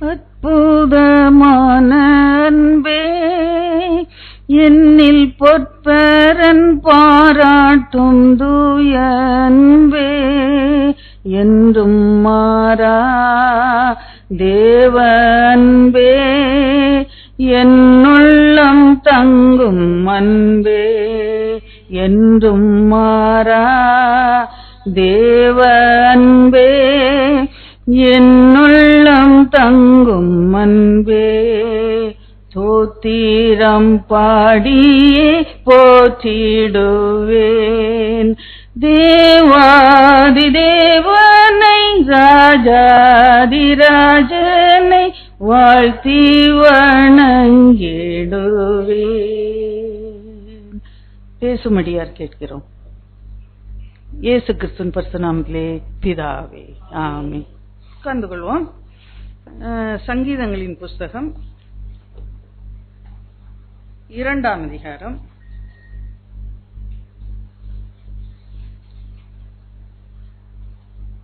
அற்புதமான அன்பே, என்னில் பொற்பரன் பாராட்டும் தூய அன்பே, என்றும் மாறா தேவ அன்பே, என்னுள்ளம் தங்கும் அன்பே, என்றும் மாறா தேவ அன்பே, என்னுள்ளம் தங்கும் அன்பே, தோத்திரம் பாடியே போற்றிடுவேன் தேவாதி தேவனை, ராஜாதிராஜனை வாழ்த்தி வணங்கிடுவேன். பேசும்படியார் கேட்கிறோம். இயேசு கிறிஸ்துவின் பரிசுத்த நாமத்திலே பிதாவே, ஆமென். உட்கார்ந்து கொள்வோம். சங்கீதங்களின் புஸ்தகம் 2ஆம் அதிகாரம்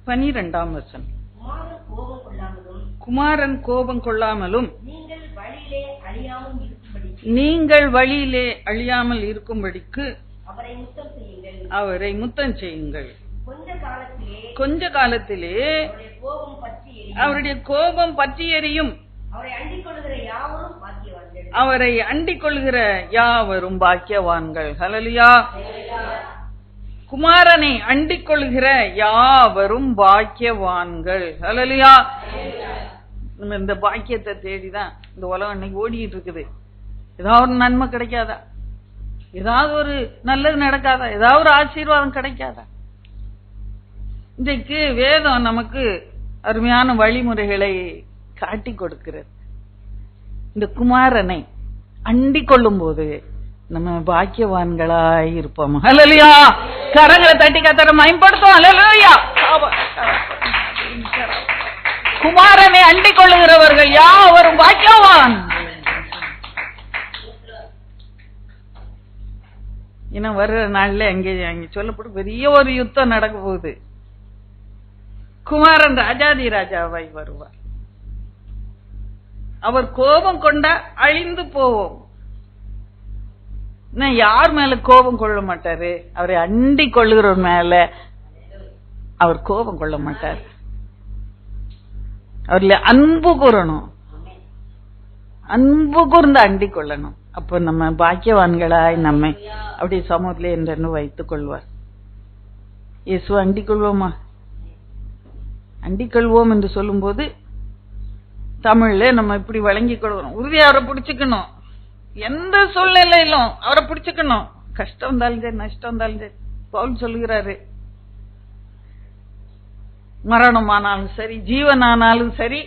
12ஆம் வசனம். குமாரன் கோபம் கொள்ளாமலும் நீங்கள் வழியிலே அழியாமல் இருக்கும்படிக்கு அவரை முத்தம் செய்யுங்கள். கொஞ்ச காலத்திலே அவருடைய கோபம் பற்றி எரியும். அவரை அண்டிக் கொள்கிற யாவரும் பாக்கியவான்கள். ஹல்லேலூயா. குமாரனை அண்டிக் கொள்கிற யாவரும் பாக்கியவான்கள். ஹல்லேலூயா. நம்ம இந்த பாக்கியத்தை தேடிதான் இந்த உலகம் இன்னைக்கு ஓடிட்டு இருக்குது. ஏதாவது ஒரு நன்மை கிடைக்காதா? ஏதாவது ஒரு நல்லது நடக்காதா? ஏதாவது ஒரு ஆசீர்வாதம் கிடைக்காதா? இன்றைக்கு வேதம் நமக்கு அருமையான வழிமுறைகளை காட்டி கொடுக்கிறது. இந்த குமாரனை அண்டிக் கொள்ளும் போது நம்ம பாக்கியவான்களாய் இருப்போம். ஹல்லேலூயா. கரங்களை தட்டி கர்த்தரை மகிமைப்படுத்துவோம். ஹல்லேலூயா. குமாரனை அண்டிக் கொள்ளுகிறவர்கள் யாவரும் பாக்கியவான். இன்னும் வர்ற நாள்ல அங்கே சொல்லப்படும் பெரிய ஒரு யுத்தம் நடக்க போகுது. குமாரன் ராஜாதி ராஜாவாய் வருவார். அவர் கோபம் கொண்டா அழிந்து போவோம். யார் மேல கோபம் கொள்ள மாட்டாரு? அவரை அண்டிக் கொள்ளுகிற மேல அவர் கோபம் கொள்ள மாட்டார். அவர்ல அன்பு கூறணும், அன்பு கூர்ந்து அண்டிக் கொள்ளணும். அப்ப நம்ம பாக்கியவான்களாய் நம்மை அப்படி சமூகத்திலே என்று வைத்துக் கொள்வார். இயேசு அண்டிக் கொள்வோமா? அண்டிக் கொள்வோம் என்று சொல்லும் போது தமிழ்ல நம்ம இப்படி வழங்கி கொள்வோம். உறுதியா அவரை பிடிச்சுக்கணும். எந்த சூழ்நிலையிலும் அவரை பிடிச்சுக்கணும். கஷ்டம் வந்தாலும் சரி, நஷ்டம் வந்தாலும் சரி. பவுல் சொல்லுகிறாரு, மரணமானாலும் சரி, ஜீவனானாலும் சரி,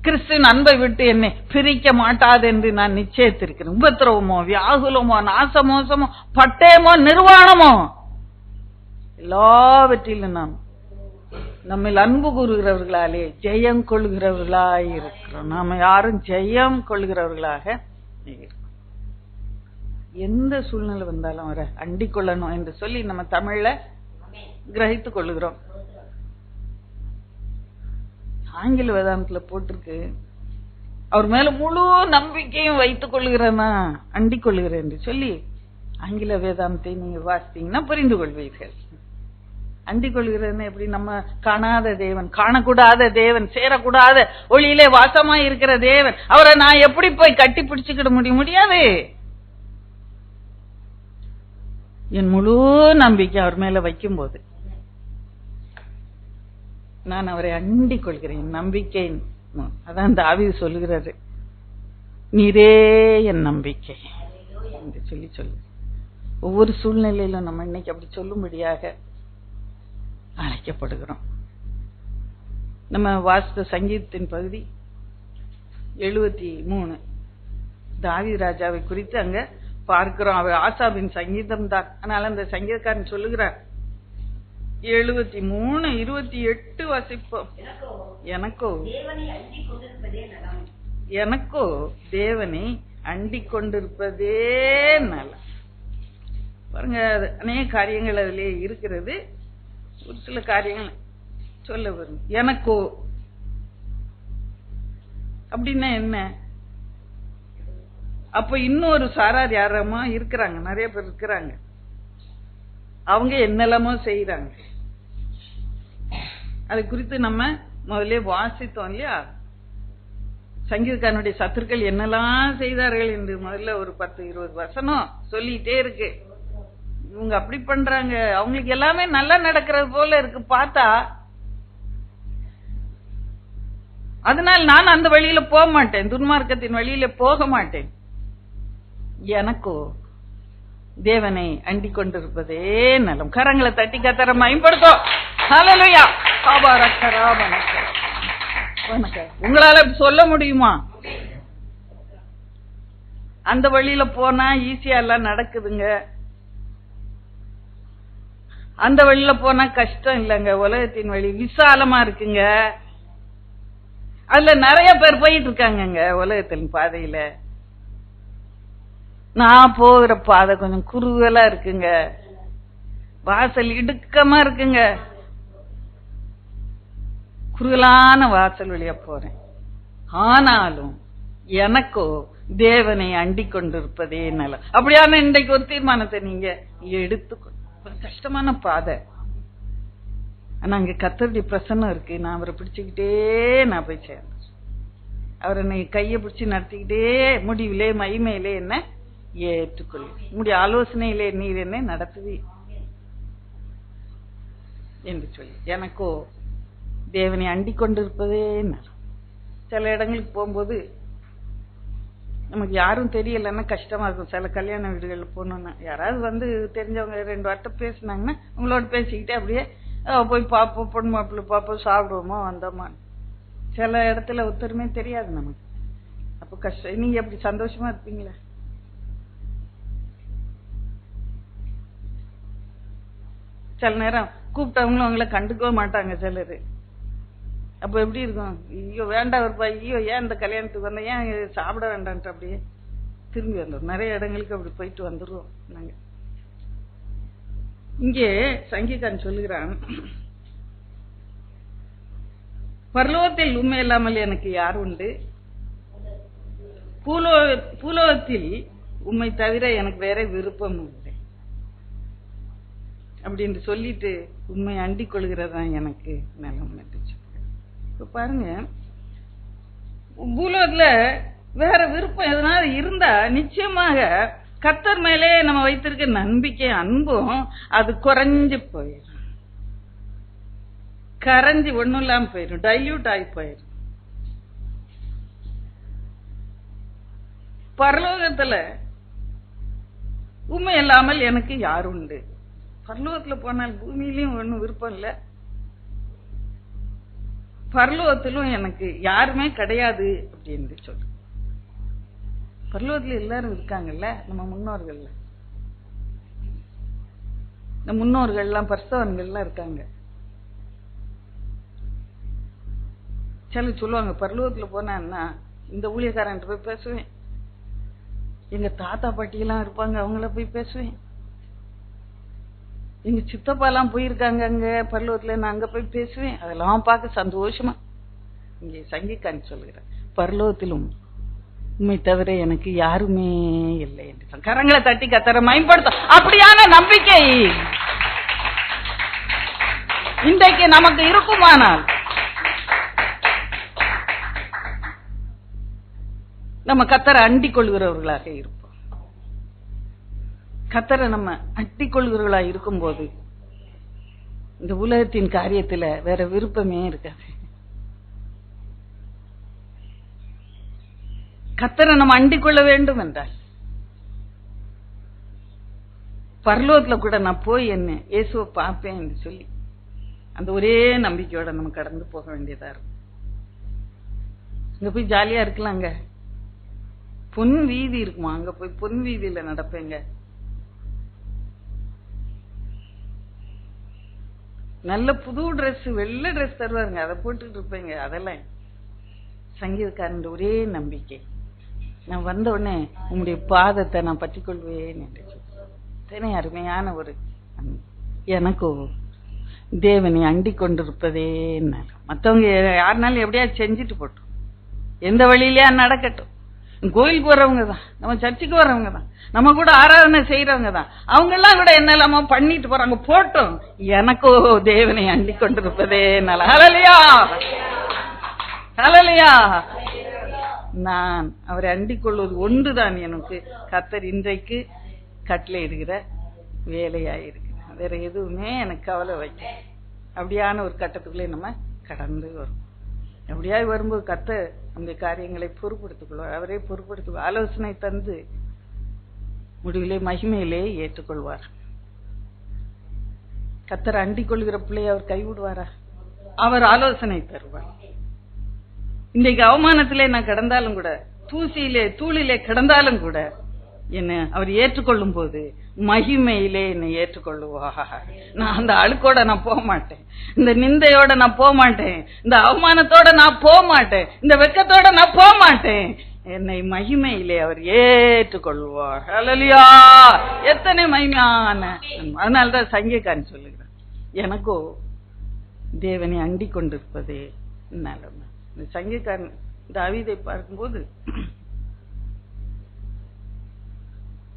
கிறிஸ்துவின் அன்பை விட்டு என்னை பிரிக்க மாட்டாது என்று நான் நிச்சயித்திருக்கிறேன். உபத்திரவமோ, வியாகுலமோ, நாசமோசமோ, பட்டயமோ, நிர்வாணமோ, எல்லாவற்றிலும் நாம் நம்மில் அன்பு கூறுகிறவர்களாலே ஜெயம் கொள்கிறவர்களாய் இருக்கிறோம். நாம யாரும் ஜெயம் கொள்கிறவர்களாக இருக்கிறோம். எந்த சூழ்நிலை வந்தாலும் அவரை அண்டிக் கொள்ளணும் என்று சொல்லி நம்ம தமிழ்ல கிரகித்துக் கொள்ளுகிறோம். ஆங்கில வேதாந்தத்துல போட்டிருக்கு, அவர் மேல முழு நம்பிக்கையும் வைத்துக் கொள்கிறேன்னா அண்டிக் கொள்கிறேன் என்று சொல்லி. ஆங்கில வேதாந்தத்தை நீங்க வாசித்தீங்கன்னா புரிந்து கொள்வீர்கள். அண்டிக் கொள்கிறேன்னு எப்படி? நம்ம காணாத தேவன், காணக்கூடாத தேவன், சேரக்கூடாத ஒளியிலே வாசமாய் இருக்கிற தேவன், அவரை நான் எப்படி போய் கட்டி பிடிச்சுக்கிட முடியாது. என் முழு நம்பிக்கை அவர் மேல வைக்கும் போது நான் அவரை அண்டிக் கொள்கிறேன். நம்பிக்கை அதான் தாவீது சொல்லுகிறாரு, நீரே என் நம்பிக்கை என்று சொல்லி ஒவ்வொரு சூழ்நிலையிலும் நம்ம இன்னைக்கு அப்படி சொல்லும்படியாக அழைக்கப்படுகிறோம். நம்ம வாசித்த சங்கீதத்தின் பகுதி 73 தாவீது ராஜாவை குறித்து அங்க பார்க்கிறோம். அவர் ஆசாபின் சங்கீதம் தான். அதனால அந்த சங்கீதக்காரன் சொல்லுகிறார், 73:28 வாசிப்போம். எனக்கோ தேவனை அண்டிக் கொண்டிருப்பதே நலம். பாருங்க, அநேக காரியங்கள் அதிலே இருக்கிறது. ஒரு சில காரியங்கள் சொல்ல வரும். எனக்கோ அப்படின்னா என்ன? அப்ப இன்னொரு சாரார் யாரமா இருக்கிறாங்க, நிறைய பேர் இருக்கிறாங்க. அவங்க என்னெல்லாமோ செய்யறாங்க. அது குறித்து நம்ம முதல்ல வாசித்தோம் இல்லையா? சங்கீதக்காரனுடைய சத்துருக்கள் என்னெல்லாம் செய்தார்கள் என்று முதல்ல ஒரு 10-20 வசனம் சொல்லிட்டே இருக்கு. இவங்க அப்படி பண்றாங்க, அவங்களுக்கு எல்லாமே நல்லா நடக்கிறது போல இருக்கு பார்த்தா. அதனால் நான் அந்த வழியில போக மாட்டேன், துன்மார்க்கத்தின் வழியில போக மாட்டேன். எனக்கோ தேவனை அண்டிக் கொண்டிருப்பதே நலம். கரங்களை தட்டி கத்தரை மயம்படுத்தோம். ஹல்லேலூயா. உங்களால சொல்ல முடியுமா? அந்த வழியில போனா ஈஸியா எல்லாம் நடக்குதுங்க, அந்த வழியில போனா கஷ்டம் இல்லைங்க. உலகத்தின் வழி விசாலமா இருக்குங்க, அதுல நிறைய பேர் போயிட்டு இருக்காங்க உலகத்தின் பாதையில. நான் போகிற பாதை கொஞ்சம் குறுகலா இருக்குங்க, வாசல் இடுக்கமா இருக்குங்க, குறுகலான வாசல் வழியா போறேன். ஆனாலும் எனக்கோ தேவனை அண்டிக் கொண்டிருப்பதே நலம். அப்படியான இன்றைக்கு ஒரு தீர்மானத்தை நீங்க எடுத்துக்கொள்ள. கஷ்டமான பாதை, ஆனா அங்க கர்த்தருடைய பிரசன்னம் இருக்கு. நான் அவரை பிடிச்சுக்கிட்டே நான் போய் சேர்ந்தேன். அவரை கையை பிடிச்சு நடத்திக்கிட்டே முடிவிலே மகிமையிலே என்ன ஏற்றுக்கொள், உங்களுடைய ஆலோசனையிலே நீர் என்ன நடத்துவி என்று சொல்லி எனக்கோ தேவனை அண்டிக் கொண்டிருப்பதே நலம். சில இடங்களுக்கு போகும்போது நமக்கு யாரும் தெரியலன்னா கஷ்டமா இருக்கும். சில கல்யாண வீடுகள்ல போனோம்னா யாராவது வந்து தெரிஞ்சவங்க 2 வார்த்தை பேசினாங்கன்னா உங்களோட பேசிக்கிட்டே அப்படியே போய் பார்ப்போம், பொண்ணு மாப்பிள்ளை பார்ப்போம், சாப்பிடுவோமா வந்தோமா. சில இடத்துல ஒருத்தருமே தெரியாது நமக்கு. அப்ப கஷ்டம். நீங்க எப்படி சந்தோஷமா இருப்பீங்களா? சில நேரம் கூப்பிட்டவங்களும் அவங்கள கண்டுக்கவே மாட்டாங்க சிலரு. அப்ப எப்படி இருக்கும்? ஐயோ வேண்டாம் இருப்பா, ஐயோ ஏன் இந்த கல்யாணத்துக்கு வந்தோம், ஏன் சாப்பிட வேண்டான்ட்டு அப்படியே திரும்பி வந்துடும். நிறைய இடங்களுக்கு அப்படி போயிட்டு வந்துடுவோம் நாங்க. இங்கே சங்கீதக்காரன் சொல்லுகிறான், பரலோகத்தில் உண்மை இல்லாமல் எனக்கு யார் உண்டு, பூலோகத்தில் உண்மை தவிர எனக்கு வேற விருப்பம் இல்லை அப்படின்னு சொல்லிட்டு உண்மை அண்டிக் கொள்கிறதான் எனக்கு நலம். இப்ப பாருங்க, பூலோகத்துல வேற விருப்பம் எதனால இருந்தா நிச்சயமாக கர்த்தர் மேலே நம்ம வைத்திருக்க நம்பிக்கை அன்பும் அது குறைஞ்சு போயிடும், கரைஞ்சி ஒண்ணும் இல்லாம போயிடும், டைல்யூட் ஆகி போயிடும். பரலோகத்துல உண்மை இல்லாமல் எனக்கு யார் உண்டு. பரலோகத்துல போனால் பூமியிலையும் ஒன்னும் விருப்பம் இல்ல, பரலோகத்திலும் எனக்கு யாருமே கிடையாது அப்படின்னு சொல்லு. பரலோகத்துல எல்லாரும் இருக்காங்கல்ல, நம்ம முன்னோர்கள்ல, இந்த முன்னோர்கள்லாம் பரிசுத்தவான்கள்லாம் இருக்காங்க. சில சொல்லுவாங்க பரலோகத்துல போனா இந்த ஊழியக்காரன் போய் பேசுவேன், எங்க தாத்தா பாட்டியெல்லாம் இருப்பாங்க அவங்கள போய் பேசுவேன், எங்க சித்தப்பா எல்லாம் போயிருக்காங்க அங்க பரலோகத்துல, நான் அங்க போய் பேசுவேன், அதெல்லாம் பார்க்க சந்தோஷமா. இங்கே சங்கீதக்காரன் சொல்லுகிறேன், பரலோகத்திலும் உண்மை தவிர எனக்கு யாருமே இல்லை என்று. கரங்களை தட்டி கத்தரை மயப்படுத்தும். அப்படியான நம்பிக்கை இன்றைக்கு நமக்கு இருக்குமானால் நம்ம கத்தரை அண்டிக் கொள்கிறவர்களாக இருப்போம். கத்தரை நம்ம அண்டிக் கொள்கிறவர்களாக இருக்கும் போது இந்த உலகத்தின் காரியத்துல வேற விருப்பமே இருக்காது. கத்தரை நம்ம அண்டிக் கொள்ள வேண்டும் என்றால் பரலோகத்துல கூட நான் போய் என்ன இயேசுவை பார்ப்பேன் என்று சொல்லி அந்த ஒரே நம்பிக்கையோட நம்ம கடந்து போக வேண்டியதா இருக்கும். இங்க போய் ஜாலியா இருக்கலாங்க, பொன் வீதி இருக்குமா, அங்க போய் பொன் வீதியில நடப்பேங்க, நல்ல புது டிரெஸ் வெள்ளை டிரெஸ் தருவாருங்க, அதை போட்டுட்டு இருப்பேங்க. அதெல்லாம் சங்கீதக்காரன் ஒரே நம்பிக்கை, நான் வந்த உடனே உங்களுடைய பாதத்தை நான் பற்றிக்கொள்வேன் என்று சொல்லி அருமையான ஒரு எனக்கோ தேவனை அண்டிக் கொண்டிருப்பதே. மற்றவங்க யாருனாலும் எப்படியா செஞ்சுட்டு போட்டோம், எந்த வழியிலயா நடக்கட்டும். கோயிலுக்கு வர்றவங்க தான், நம்ம சர்ச்சுக்கு வர்றவங்க தான், நம்ம கூட ஆராதனை செய்யறவங்க தான். அவங்க எல்லாம் கூட என்னெல்லாமோ பண்ணிட்டு போறாங்க, போட்டோம். எனக்கோ தேவனை அண்டி கொண்டிருப்பதே நல்ல. ஹல்லேலூயா, ஹல்லேலூயா. நான் அவரை அண்டிக் கொள்வது ஒன்றுதான் எனக்கு கர்த்தர் இன்றைக்கு கட்டளையிடுகிற வேலையாயிருக்கு. வேற எதுவுமே எனக்கு கவலை வைக்க. அப்படியான ஒரு கட்டத்துக்குள்ளே நம்ம கடந்து வரும். அப்படியாய் வரும்போது கர்த்தர் அந்த காரியங்களை பொறுப்படுத்திக் கொள்வார். அவரே பொறுப்படுத்துவார். ஆலோசனை தந்து முடிவிலே மகிமையிலே ஏற்றுக்கொள்வார். கர்த்தர் அண்டிக் கொள்கிற பிள்ளையை அவர் கைவிடுவாரா? அவர் ஆலோசனை தருவார். இன்றைக்கு அவமானத்திலே நான் கிடந்தாலும் கூட, தூசியிலே தூளிலே கிடந்தாலும் கூட, என்ன அவர் ஏற்றுக்கொள்ளும் போது மகிமையிலே என்னை ஏற்றுக்கொள்ளுவா. நான் அந்த அழுக்கோட நான் போக மாட்டேன், இந்த நிந்தையோட நான் போக மாட்டேன், இந்த அவமானத்தோட நான் போக மாட்டேன், இந்த வெட்கத்தோட நான் போக மாட்டேன். என்னை மகிமையிலே அவர் ஏற்றுக்கொள்வார். ஹல்லேலூயா. எத்தனை மகிமையான. அதனால்தான் சங்கீதக்காரன் சொல்லுகிறார், எனக்கோ தேவனை அண்டிக் கொண்டிருப்பதே நல்லது. இந்த சங்கீதக்காரன் தாவீதை பார்க்கும்போது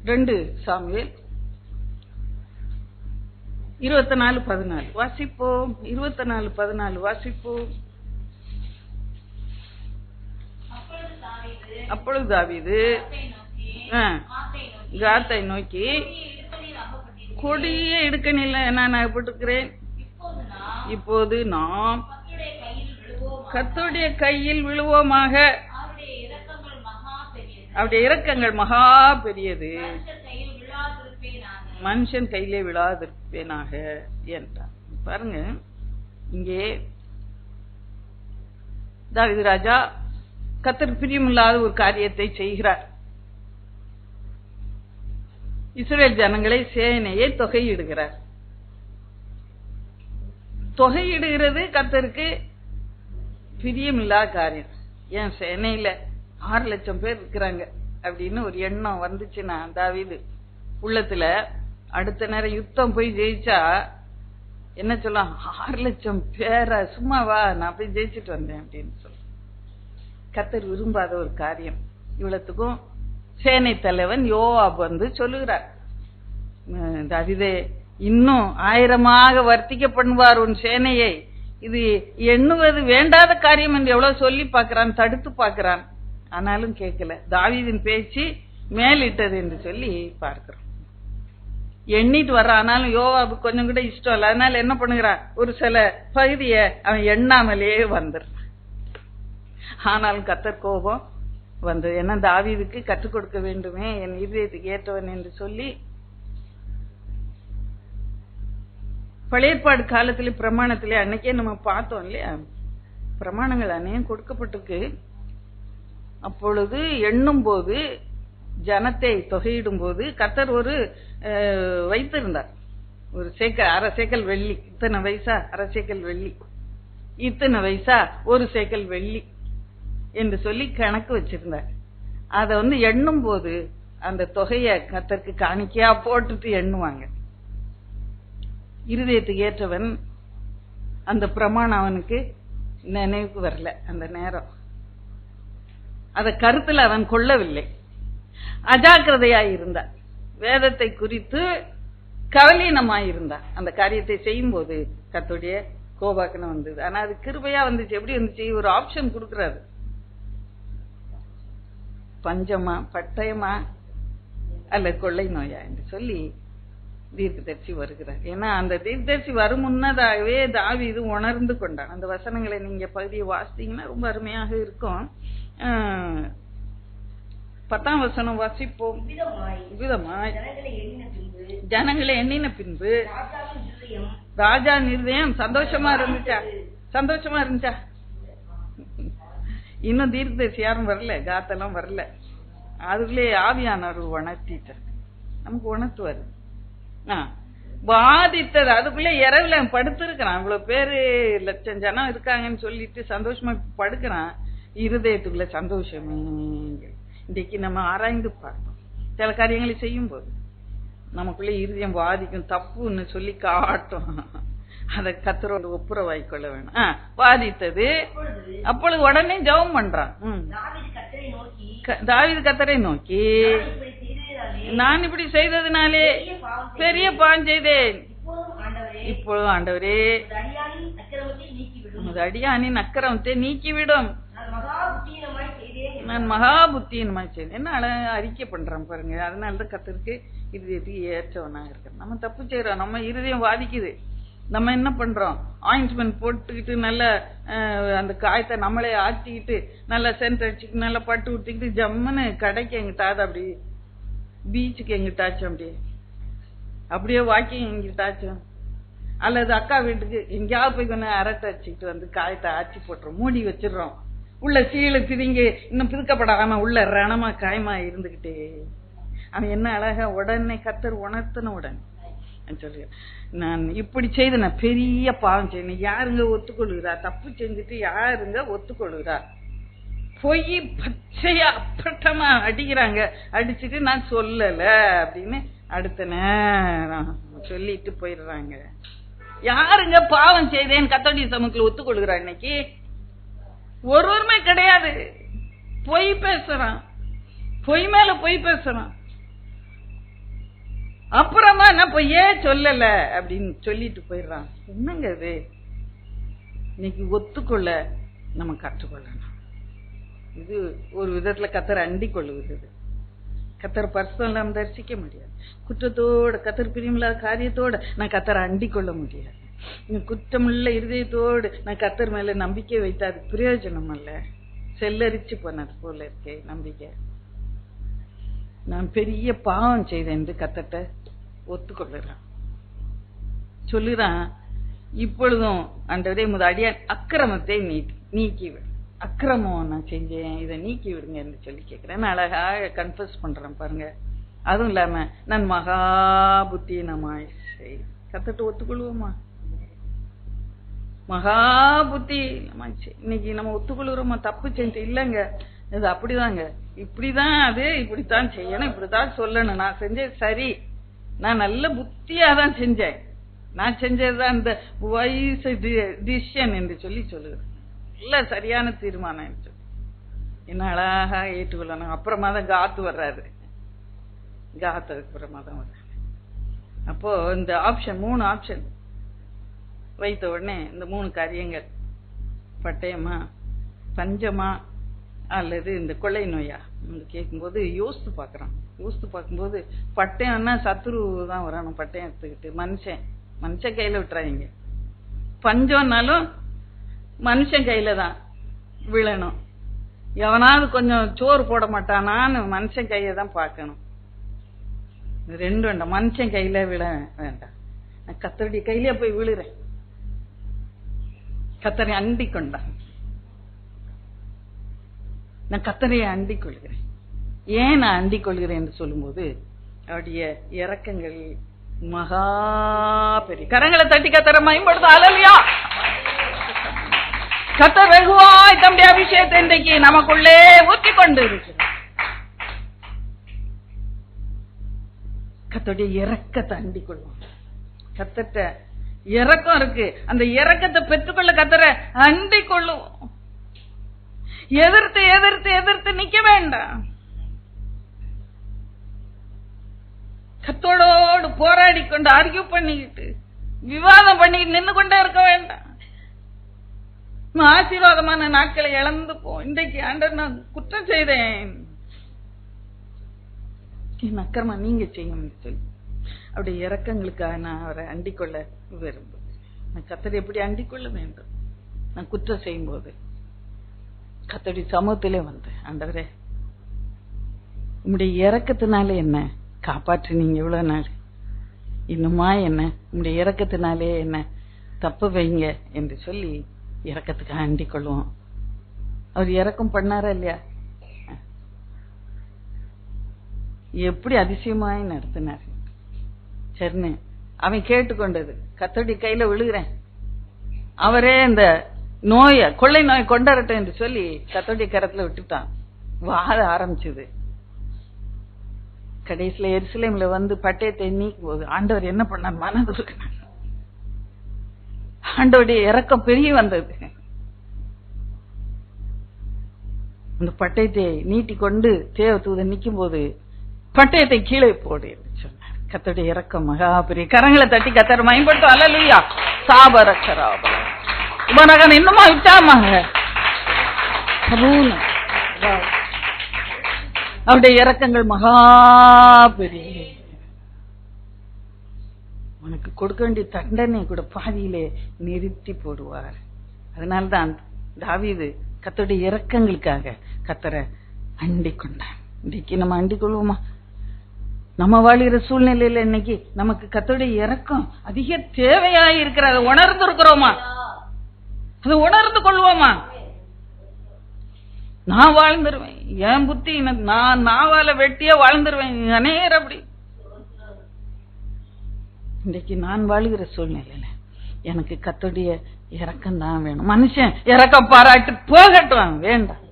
2 சாமுவேல் 24:14 வாசிப்போம். 24:14 வாசிப்போம். அப்பொழுது தாவீது காத்தை நோக்கி, கொடிய இடுக்கணில் நான் அகப்பட்டிருக்கிறேன், இப்போது நாம் கர்த்தருடைய கையில் விழுவோமாக, அவருடைய இரக்கங்கள் மகா பெரியது, மனுஷன் கையிலே விழாதிருப்பேனாக என்றார். பாருங்க, இங்கே தாவீது ராஜா கர்த்தருக்கு பிரியமில்லாத ஒரு காரியத்தை செய்கிறார். இஸ்ரவேல் ஜனங்களை, சேனையை தொகையிடுகிறார். தொகையிடுகிறது கர்த்தருக்கு பிரியமில்லாத காரியம். ஏன் சேனையில 6 லட்சம் பேர் இருக்கிறாங்க அப்படின்னு ஒரு எண்ணம் வந்துச்சுன்னா தாவீது உள்ளத்துல, அடுத்த நேரம் யுத்தம் போய் ஜெயிச்சா என்ன சொல்லலாம், 6 லட்சம் பேரா, சும்மாவா, நான் போய் ஜெயிச்சுட்டு வந்தேன் அப்படின்னு சொல்ல. கர்த்தர் விரும்பாத ஒரு காரியம். இவ்வளத்துக்கும் சேனை தலைவன் யோவாப் வந்து சொல்லுகிறார், தாவீதே, இன்னும் 1000 வர்த்திக்க பண்ணுவார் உன் சேனையை, இது எண்ணுவது வேண்டாத காரியம் என்று எவ்வளவு சொல்லி பார்க்கிறான், தடுத்து பார்க்கிறான், ஆனாலும் கேட்கல. தாவீதின் பேச்சு மேலிட்டது என்று சொல்லி பார்க்கிறோம். எண்ணிட்டு வர்ற, ஆனாலும் யோவாபு கொஞ்சம் கூட இஷ்டம் இல்லை. அதனால என்ன பண்ணுகிறான், ஒரு சில பகுதியை அவன் எண்ணாமலேயே வந்துடுறான். ஆனாலும் கர்த்தர் கோபம் வந்து, என்ன தாவீதுக்கு கற்றுக் கொடுக்க வேண்டுமே, என் இதயத்துக்கு ஏற்றவன் என்று சொல்லி, பழைய ஏற்பாடு காலத்திலே பிரமாணத்திலே அன்னைக்கே நம்ம பார்த்தோம் இல்லையா, பிரமாணங்கள் அநேகம் கொடுக்கப்பட்டிருக்கு. அப்பொழுது எண்ணும் போது, ஜனத்தை தொகையிடும் போது கர்த்தர் ஒரு வைத்திருந்தார், ஒரு சேக்கல், 1/2 சேக்கல் வெள்ளி, இத்தனை வயசா 1/2 சேக்கல் வெள்ளி, இத்தனை வயசா 1 சேக்கல் வெள்ளி என்று சொல்லி கணக்கு வச்சிருந்தார். அத வந்து எண்ணும் போது அந்த தொகையை கர்த்தருக்கு காணிக்கையா போட்டுட்டு எண்ணுவாங்க. இருதயத்துக்கு ஏற்றவன் அந்த பிரமாணம் அவனுக்கு நினைவுக்கு வரல. அந்த நேரம் அத கருத்துல அவன் கொள்ளவில்லை, அஜாக்கிரதையாய் இருந்தான், வேதத்தை குறித்து கவலீனமாய் இருந்தான். அந்த காரியத்தை செய்யும் போது கர்த்தருடைய கோபாக்கனம் வந்தது. ஆனா அது கிருபையா வந்துச்சு. எப்படி வந்துச்சு, ஒரு ஆப்ஷன் கொடுக்கிறாரு, பஞ்சமா, பட்டயமா, அல்ல கொள்ளை நோயா என்று சொல்லி தீர்க்கதரிசி வருகிறார். ஏன்னா அந்த தீர்க்கதரிசி வரும் முன்னதாகவே தாவீது உணர்ந்து கொண்டான். அந்த வசனங்களை நீங்க பகுதியை வாசித்தீங்கன்னா ரொம்ப அருமையாக இருக்கும். 10ஆம் வசனம் வாசிப்போம். விதமாய் ஜனங்களை எண்ணின பின்பு ராஜா இருதயம் சந்தோஷமா இருந்துச்சா, சந்தோஷமா இருந்துச்சா. இன்னும் தீர்க்கதரிசி யாரும் வரல, காத்தெல்லாம் வரல. அதுக்குள்ளே ஆவியானவர் உணர்த்திட்டார், நமக்கு உணர்த்துவாரு. பாதித்தது அதுக்குள்ளே இரவுல படுத்திருக்கிறான். இவ்வளவு பேரு, லட்சம் ஜனம் இருக்காங்கன்னு சொல்லிட்டு சந்தோஷமா படுக்கிறான். இருதயத்துக்குள்ள சந்தோஷமே. இன்றைக்கு நம்ம ஆராய்ந்து பார்ப்போம். சில காரியங்களை செய்யும் போது நமக்குள்ள இருதயம் பாதிக்கும், தப்புன்னு சொல்லி காட்டும். அத கத்தரோட ஒப்புரவாய்க்கொள்ள வேணும். வாதித்தது. அப்பொழுது உடனே ஜெபம் பண்றான். தாவீது கர்த்தரை நோக்கி, நான் இப்படி செய்ததுனாலே பெரிய பாவம் செய்தேன். இப்பொழுது ஆண்டவரே உமது அடியானின் அக்கிரமத்தை நீக்கிவிடும். நான் மகா புத்தியினமாய் செய்தேன். என்ன அழகா அறிக்கை பண்றான் பாருங்க. அதனாலதான் கர்த்தருக்கு இருதயத்துக்கு ஏற்றவனா இருக்கிறோம். நம்ம தப்பு செய்யறோம், நம்ம இருதயம் வாதிக்குது. நம்ம என்ன பண்றோம், ஆயின்மெண்ட் போட்டுக்கிட்டு நல்ல அந்த காயத்தை நம்மளே ஆட்டிக்கிட்டு நல்லா சென்ட் அடிச்சுக்கிட்டு நல்லா பட்டு விட்டுக்கிட்டு ஜம்முன்னு கடைக்கு எங்கிட்டாது, அப்படி பீச்சுக்கு எங்கிட்டாச்சும் அப்படியே வாக்கிங் எங்கிட்டாச்சும், அல்லது அக்கா வீட்டுக்கு எங்கேயாவது போய் கொஞ்சம் அரட்டை அடிச்சுக்கிட்டு வந்து காயத்தை ஆச்சி போட்டுறோம், மூடி வச்சிடறோம். உள்ள சீழு பிதிங்க இன்னும் பிதுக்கப்படாம உள்ள ரணமா காயமா இருந்துகிட்டே. அவன் என்ன அழகா உடனே கர்த்தர் உணர்த்தின உடனே சொல்லு, நான் இப்படி செய்த நான் பெரிய பாவம் செய்யணும். யாருங்க ஒத்துக்கொள்கிறா? தப்பு செஞ்சுட்டு யாருங்க ஒத்துக்கொள்கிறா? பொய் பச்சையா அப்பட்டமா அடிக்கிறாங்க. அடிச்சுட்டு நான் சொல்லல அப்படின்னு அடுத்த நேரம் சொல்லிட்டு போயிடுறாங்க. யாருங்க பாவம் செய்தேன்னு கர்த்தருடைய சமூகத்துல ஒத்துக்கொள்கிறா? இன்னைக்கு ஒருவருமே கிடையாது. பொய் பேசுறான், பொய் மேல பொய் பேசுறான். அப்புறமா நான் பொய்யே சொல்லல அப்படின்னு சொல்லிட்டு போயிடுறான். என்னங்க இது? இன்னைக்கு ஒத்துக்கொள்ள நம்ம கற்றுக்கொள்ளணும். இது ஒரு விதத்துல கர்த்தரை அண்டி கொள்ளுகிறது. கர்த்தர் பர்சனலா நம்ம தரிசிக்க முடியாது. குற்றத்தோட, கர்த்தர் பிரியமில்லாத காரியத்தோட நான் கர்த்தரை அண்டி கொள்ள முடியாது. குற்றமுள்ள இருதயத்தோடு நான் கர்த்தர் மேல நம்பிக்கை வைத்தா அது பிரயோஜனம் அல்ல. செல்லரிச்சு போனது போல இருக்கே நம்பிக்கை. நான் பெரிய பாவம் செய்தேன் என்று கர்த்தர்ட்ட ஒத்துக்கொள்ளுறான், சொல்லுறான். இப்பொழுதும் ஆண்டவரே உமது அடியான் அக்கிரமத்தை நீக்கிவிடு. அக்கிரமம் நான் செஞ்சேன், இதை நீக்கி விடுங்க என்று சொல்லி கேட்கிறேன். அழகாக கன்ஃபஸ் பண்றேன் பாருங்க. அதுவும் இல்லாம நான் மகா புத்தியினமாய் செய். கர்த்தர்ட்ட ஒத்துக்கொள்வோமா? மகா புத்தி இன்னைக்கு நம்ம ஒத்துக்கொள்கிறோமா? தப்பு செஞ்சு இல்லைங்க, இது அப்படிதாங்க, இப்படிதான், அது இப்படித்தான் செய்யணும், இப்படித்தான் சொல்லணும், நான் செஞ்சது சரி, நான் நல்ல புத்தியா தான் செஞ்சேன், நான் செஞ்சதுதான் இந்த வைஸ் டிசிஷன் என்று சொல்லி சொல்லுகிறேன். இல்ல சரியான தீர்மானம் என்று என்ன அழகா ஏற்றுக்கொள்ளணும். அப்புறமா தான் காத்து வர்றாரு. காத்து அப்புறமா தான் வர்றாரு. அப்போ இந்த ஆப்ஷன், 3 ஆப்ஷன் வைத்த உடனே இந்த 3 காரியங்கள், பட்டயமா, பஞ்சமா, அல்லது இந்த கொள்ளை நோயா கேட்கும்போது யோசித்து பார்க்கறான். யோசித்து பார்க்கும்போது பட்டயம்னா சத்துரு தான் வரணும். பட்டயம் எடுத்துக்கிட்டு மனுஷன் கையில விட்டுறாங்க. பஞ்சம்னாலும் மனுஷன் கையில தான் விழணும். எவனாவது கொஞ்சம் சோறு போட மாட்டானான்னு மனுஷன் கையை தான் பார்க்கணும். 2 வேண்டாம். மனுஷன் கையில விழ வேண்டாம். நான் கர்த்தருடைய கையிலே போய் விழுறேன். கர்த்தரை அண்டிக் கொண்டான். நான் கர்த்தரையை அண்டிக் கொள்கிறேன். ஏன் நான் அண்டிக் கொள்கிறேன் என்று சொல்லும்போது அவருடைய இரக்கங்கள் மகா பெரிய. கரங்களை தட்டி கர்த்தரை மகிமைப்படுத்த. அல்லேலூயா. கர்த்தர் வெகுவாய் தம்முடைய அபிஷேகத்தை இன்றைக்கு நமக்குள்ளே ஊற்றி கொண்டு இருக்கிறார். கர்த்தருடைய இரக்கத்தை அண்டிக் கொள்வோம். கர்த்தர்ட்ட இரக்கம் இருக்கு. அந்த இரக்கத்தை பெற்றுக்கொள்ள கர்த்தரை அண்டிக் கொள்ளுவோம். எதிர்த்து எதிர்த்து எதிர்த்து நிக்க வேண்டாம். கர்த்தரோடு போராடி கொண்டு ஆர்கியூ பண்ணிக்கிட்டு விவாதம் பண்ணிக்கிட்டு நின்று கொண்டே இருக்க வேண்டாம். ஆசீர்வாதமான நாட்களை இழந்து போ. இன்றைக்கு ஆண்டவர் நான் குற்றம் செய்தேன், என் அக்கிரமம் நீங்க செய்யும் சொல்லி அவருடைய இரக்கங்களுக்காக நான் அவரை அண்டிக் கொள்ள விரும்புகிறேன். நான் கர்த்தரை எப்படி அண்டிக் கொள்ள வேண்டும்? நான் குற்றம் செய்யும் போது கர்த்தருடைய சமூகத்திலே வந்து, ஆண்டவரே உம்முடைய இரக்கத்தினாலே என்ன காப்பாற்றினீங்க இவ்வளவு நாள், இன்னுமா என்ன உம்முடைய இரக்கத்தினாலே என்ன தப்பு வைங்க என்று சொல்லி இரக்கத்துக்கு அண்டிக் கொள்வோம். அவர் இரக்கம் பண்ணாரா இல்லையா? எப்படி அதிசயமாய் நடத்தினார். சரின்னு அவன் கேட்டுக்கொண்டது, கர்த்தருடைய கையில விழுகிறேன், அவரே இந்த நோய கொள்ளை நோய் கொண்டாடட்டும் என்று சொல்லி கர்த்தருடைய கரத்துல விட்டுட்டான். வாழ ஆரம்பிச்சது. கடைசியில எருசலேம்ல வந்து பட்டயத்தை நீக்கும் போது ஆண்டவர் என்ன பண்ணார்? மனதுருக்கினார். ஆண்டவருடைய இரக்கம் பெருகி வந்தது. அந்த பட்டயத்தை நீட்டி கொண்டு தேவதூதன் நிற்கும் போது பட்டயத்தை கீழே போடு சொன்னார். கர்த்தருடைய இரக்கம் மகா பெரிய. கரங்களை தட்டி கர்த்தர் மகிமைப்படுத்தும். அல்லேலூயா. சாபரக்கராப உபநகன் இன்னுமா விட்டாமாங்க. அவருடைய இரக்கங்கள் மகா பெரிய. உனக்கு கொடுக்க வேண்டிய தண்டனை கூட பாதியிலே நிறுத்தி போடுவார். அதனால்தான் தாவீது கர்த்தருடைய இரக்கங்களுக்காக கர்த்தரை அண்டிக் கொண்டான். இன்னைக்கு நம்ம அண்டிக் கொள்வோமா? நம்ம வாழ்கிற சூழ்நிலையில இன்னைக்கு நமக்கு கர்த்தருடைய இரக்கம் அதிக தேவையாய் இருக்கிறத உணர்ந்து இருக்கிறோமா? அது உணர்ந்து கொள்வோமா? நான் வாழ்ந்துருவேன், என் புத்தி நான் நாவால வெட்டியா வாழ்ந்துருவேன். அநேகர் அப்படி. இன்றைக்கு நான் வாழுகிற சூழ்நிலையில எனக்கு கர்த்தருடைய இரக்கம் தான் வேணும். மனுஷன் இரக்கம் பாராட்டு போகட்டும், வேண்டாம்.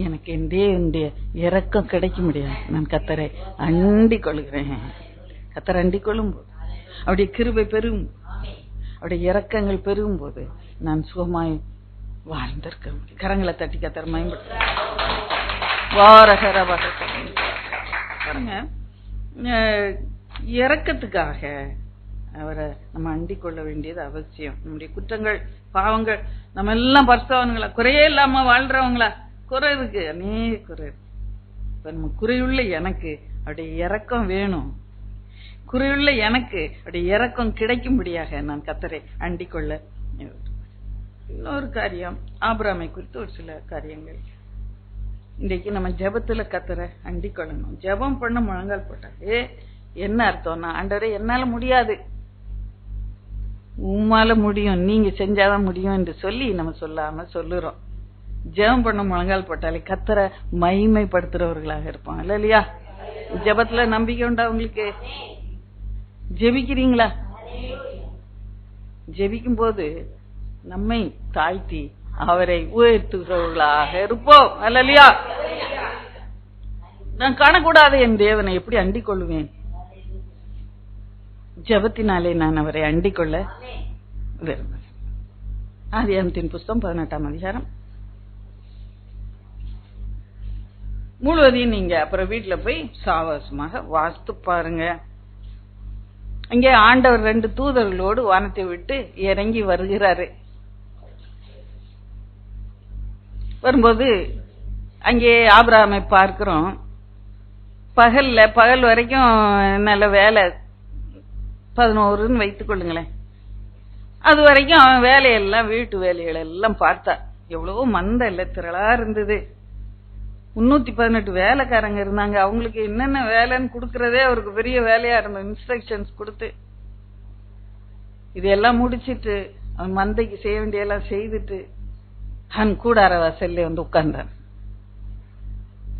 எனக்கு என்னுடைய இரக்கம் கிடைக்க முடியாது. நான் கர்த்தரை அண்டிக் கொள்கிறேன். கர்த்தரை அண்டிக் கொள்ளும் போது அவருடைய கிருபை பெருகும், அவருடைய இரக்கங்கள் பெருகும் போது நான் சுகமாய் வாழ்ந்திருக்க முடியும். கரங்களை தட்டி கர்த்தரை மகிமைப்படுத்த பாருங்க. இரக்கத்துக்காக அவரை நம்ம அண்டிக் கொள்ள வேண்டியது அவசியம். நம்முடைய குற்றங்கள் பாவங்கள் நம்ம எல்லாம் பரிசுத்தவான்களா, குறையே இல்லாம வாழ்றவங்களா? குறை இருக்கு, அநேக குறை இருக்கு. இப்ப நம்ம குறையுள்ள எனக்கு அவருடைய இரக்கம் வேணும். குறையுள்ள எனக்கு அவருடைய இரக்கம் கிடைக்கும்படியாக நான் கர்த்தரை அண்டிக் கொள்ள. இன்னொரு காரியம், ஆபிரகாமை குறித்து ஒரு சில காரியங்கள். இன்றைக்கு நம்ம ஜெபத்துல கர்த்தரை அண்டிக் கொள்ளணும். ஜெபம் பண்ண முழங்கால் போட்டாலே என்ன அர்த்தம்னா, ஆண்டவரே என்னால முடியாது, உம்மால முடியும், நீங்க செஞ்சாதான் முடியும் என்று சொல்லி நம்ம சொல்லாம சொல்லுறோம். ஜெபம் பண்ண முழங்கால் போட்டாலே கர்த்தரை மகிமைப்படுத்துறவர்களாக இருப்போம். இல்லையா? ஜெபத்துல நம்பிக்கை உண்டா உங்களுக்கு? ஜெபிக்கிறீங்களா? ஜெபிக்கும் போது நம்மை தாழ்த்தி அவரை உயர்த்துகிறவர்களாக இருப்போம். அல்லையா? நான் காணக்கூடாது என் தேவனை எப்படி அண்டிக் கொள்வேன்? ஜெபத்தினாலே நான் அவரை அண்டிக் கொள்ள விரும்புகிறேன். ஆதியாகமத்தின் புஸ்தகம் 18ஆம் அதிகாரம் முழுவதையும் நீங்க அப்புறம் வீட்டுல போய் சாவசமாக வாசித்து பாருங்க. அங்கே ஆண்டவர் 2 தூதர்களோடு வானத்தை விட்டு இறங்கி வருகிறாரு. வரும்போது அங்கே ஆபிரகாமை பார்க்கிறோம். பகல் வரைக்கும் நல்ல வேலை 11 வைத்துக் கொள்ளுங்களேன். அது வரைக்கும் அவன் வேலையெல்லாம் வீட்டு வேலைகள் எல்லாம் பார்த்தா. எவ்வளவோ மந்த இல்ல, திரளா இருந்தது. 318 வேலைக்காரங்க இருந்தாங்க. அவங்களுக்கு என்னென்ன வேலைன்னு கொடுக்கறதே அவருக்கு பெரிய வேலையா இருந்தது. இன்ஸ்ட்ரக்ஷன்ஸ் கொடுத்து இதெல்லாம் முடிச்சிட்டு அவன் மந்தைக்கு செய்ய வேண்டியெல்லாம் செய்துட்டு அவன் கூடார வாசல்ல வந்து உட்கார்ந்தான்.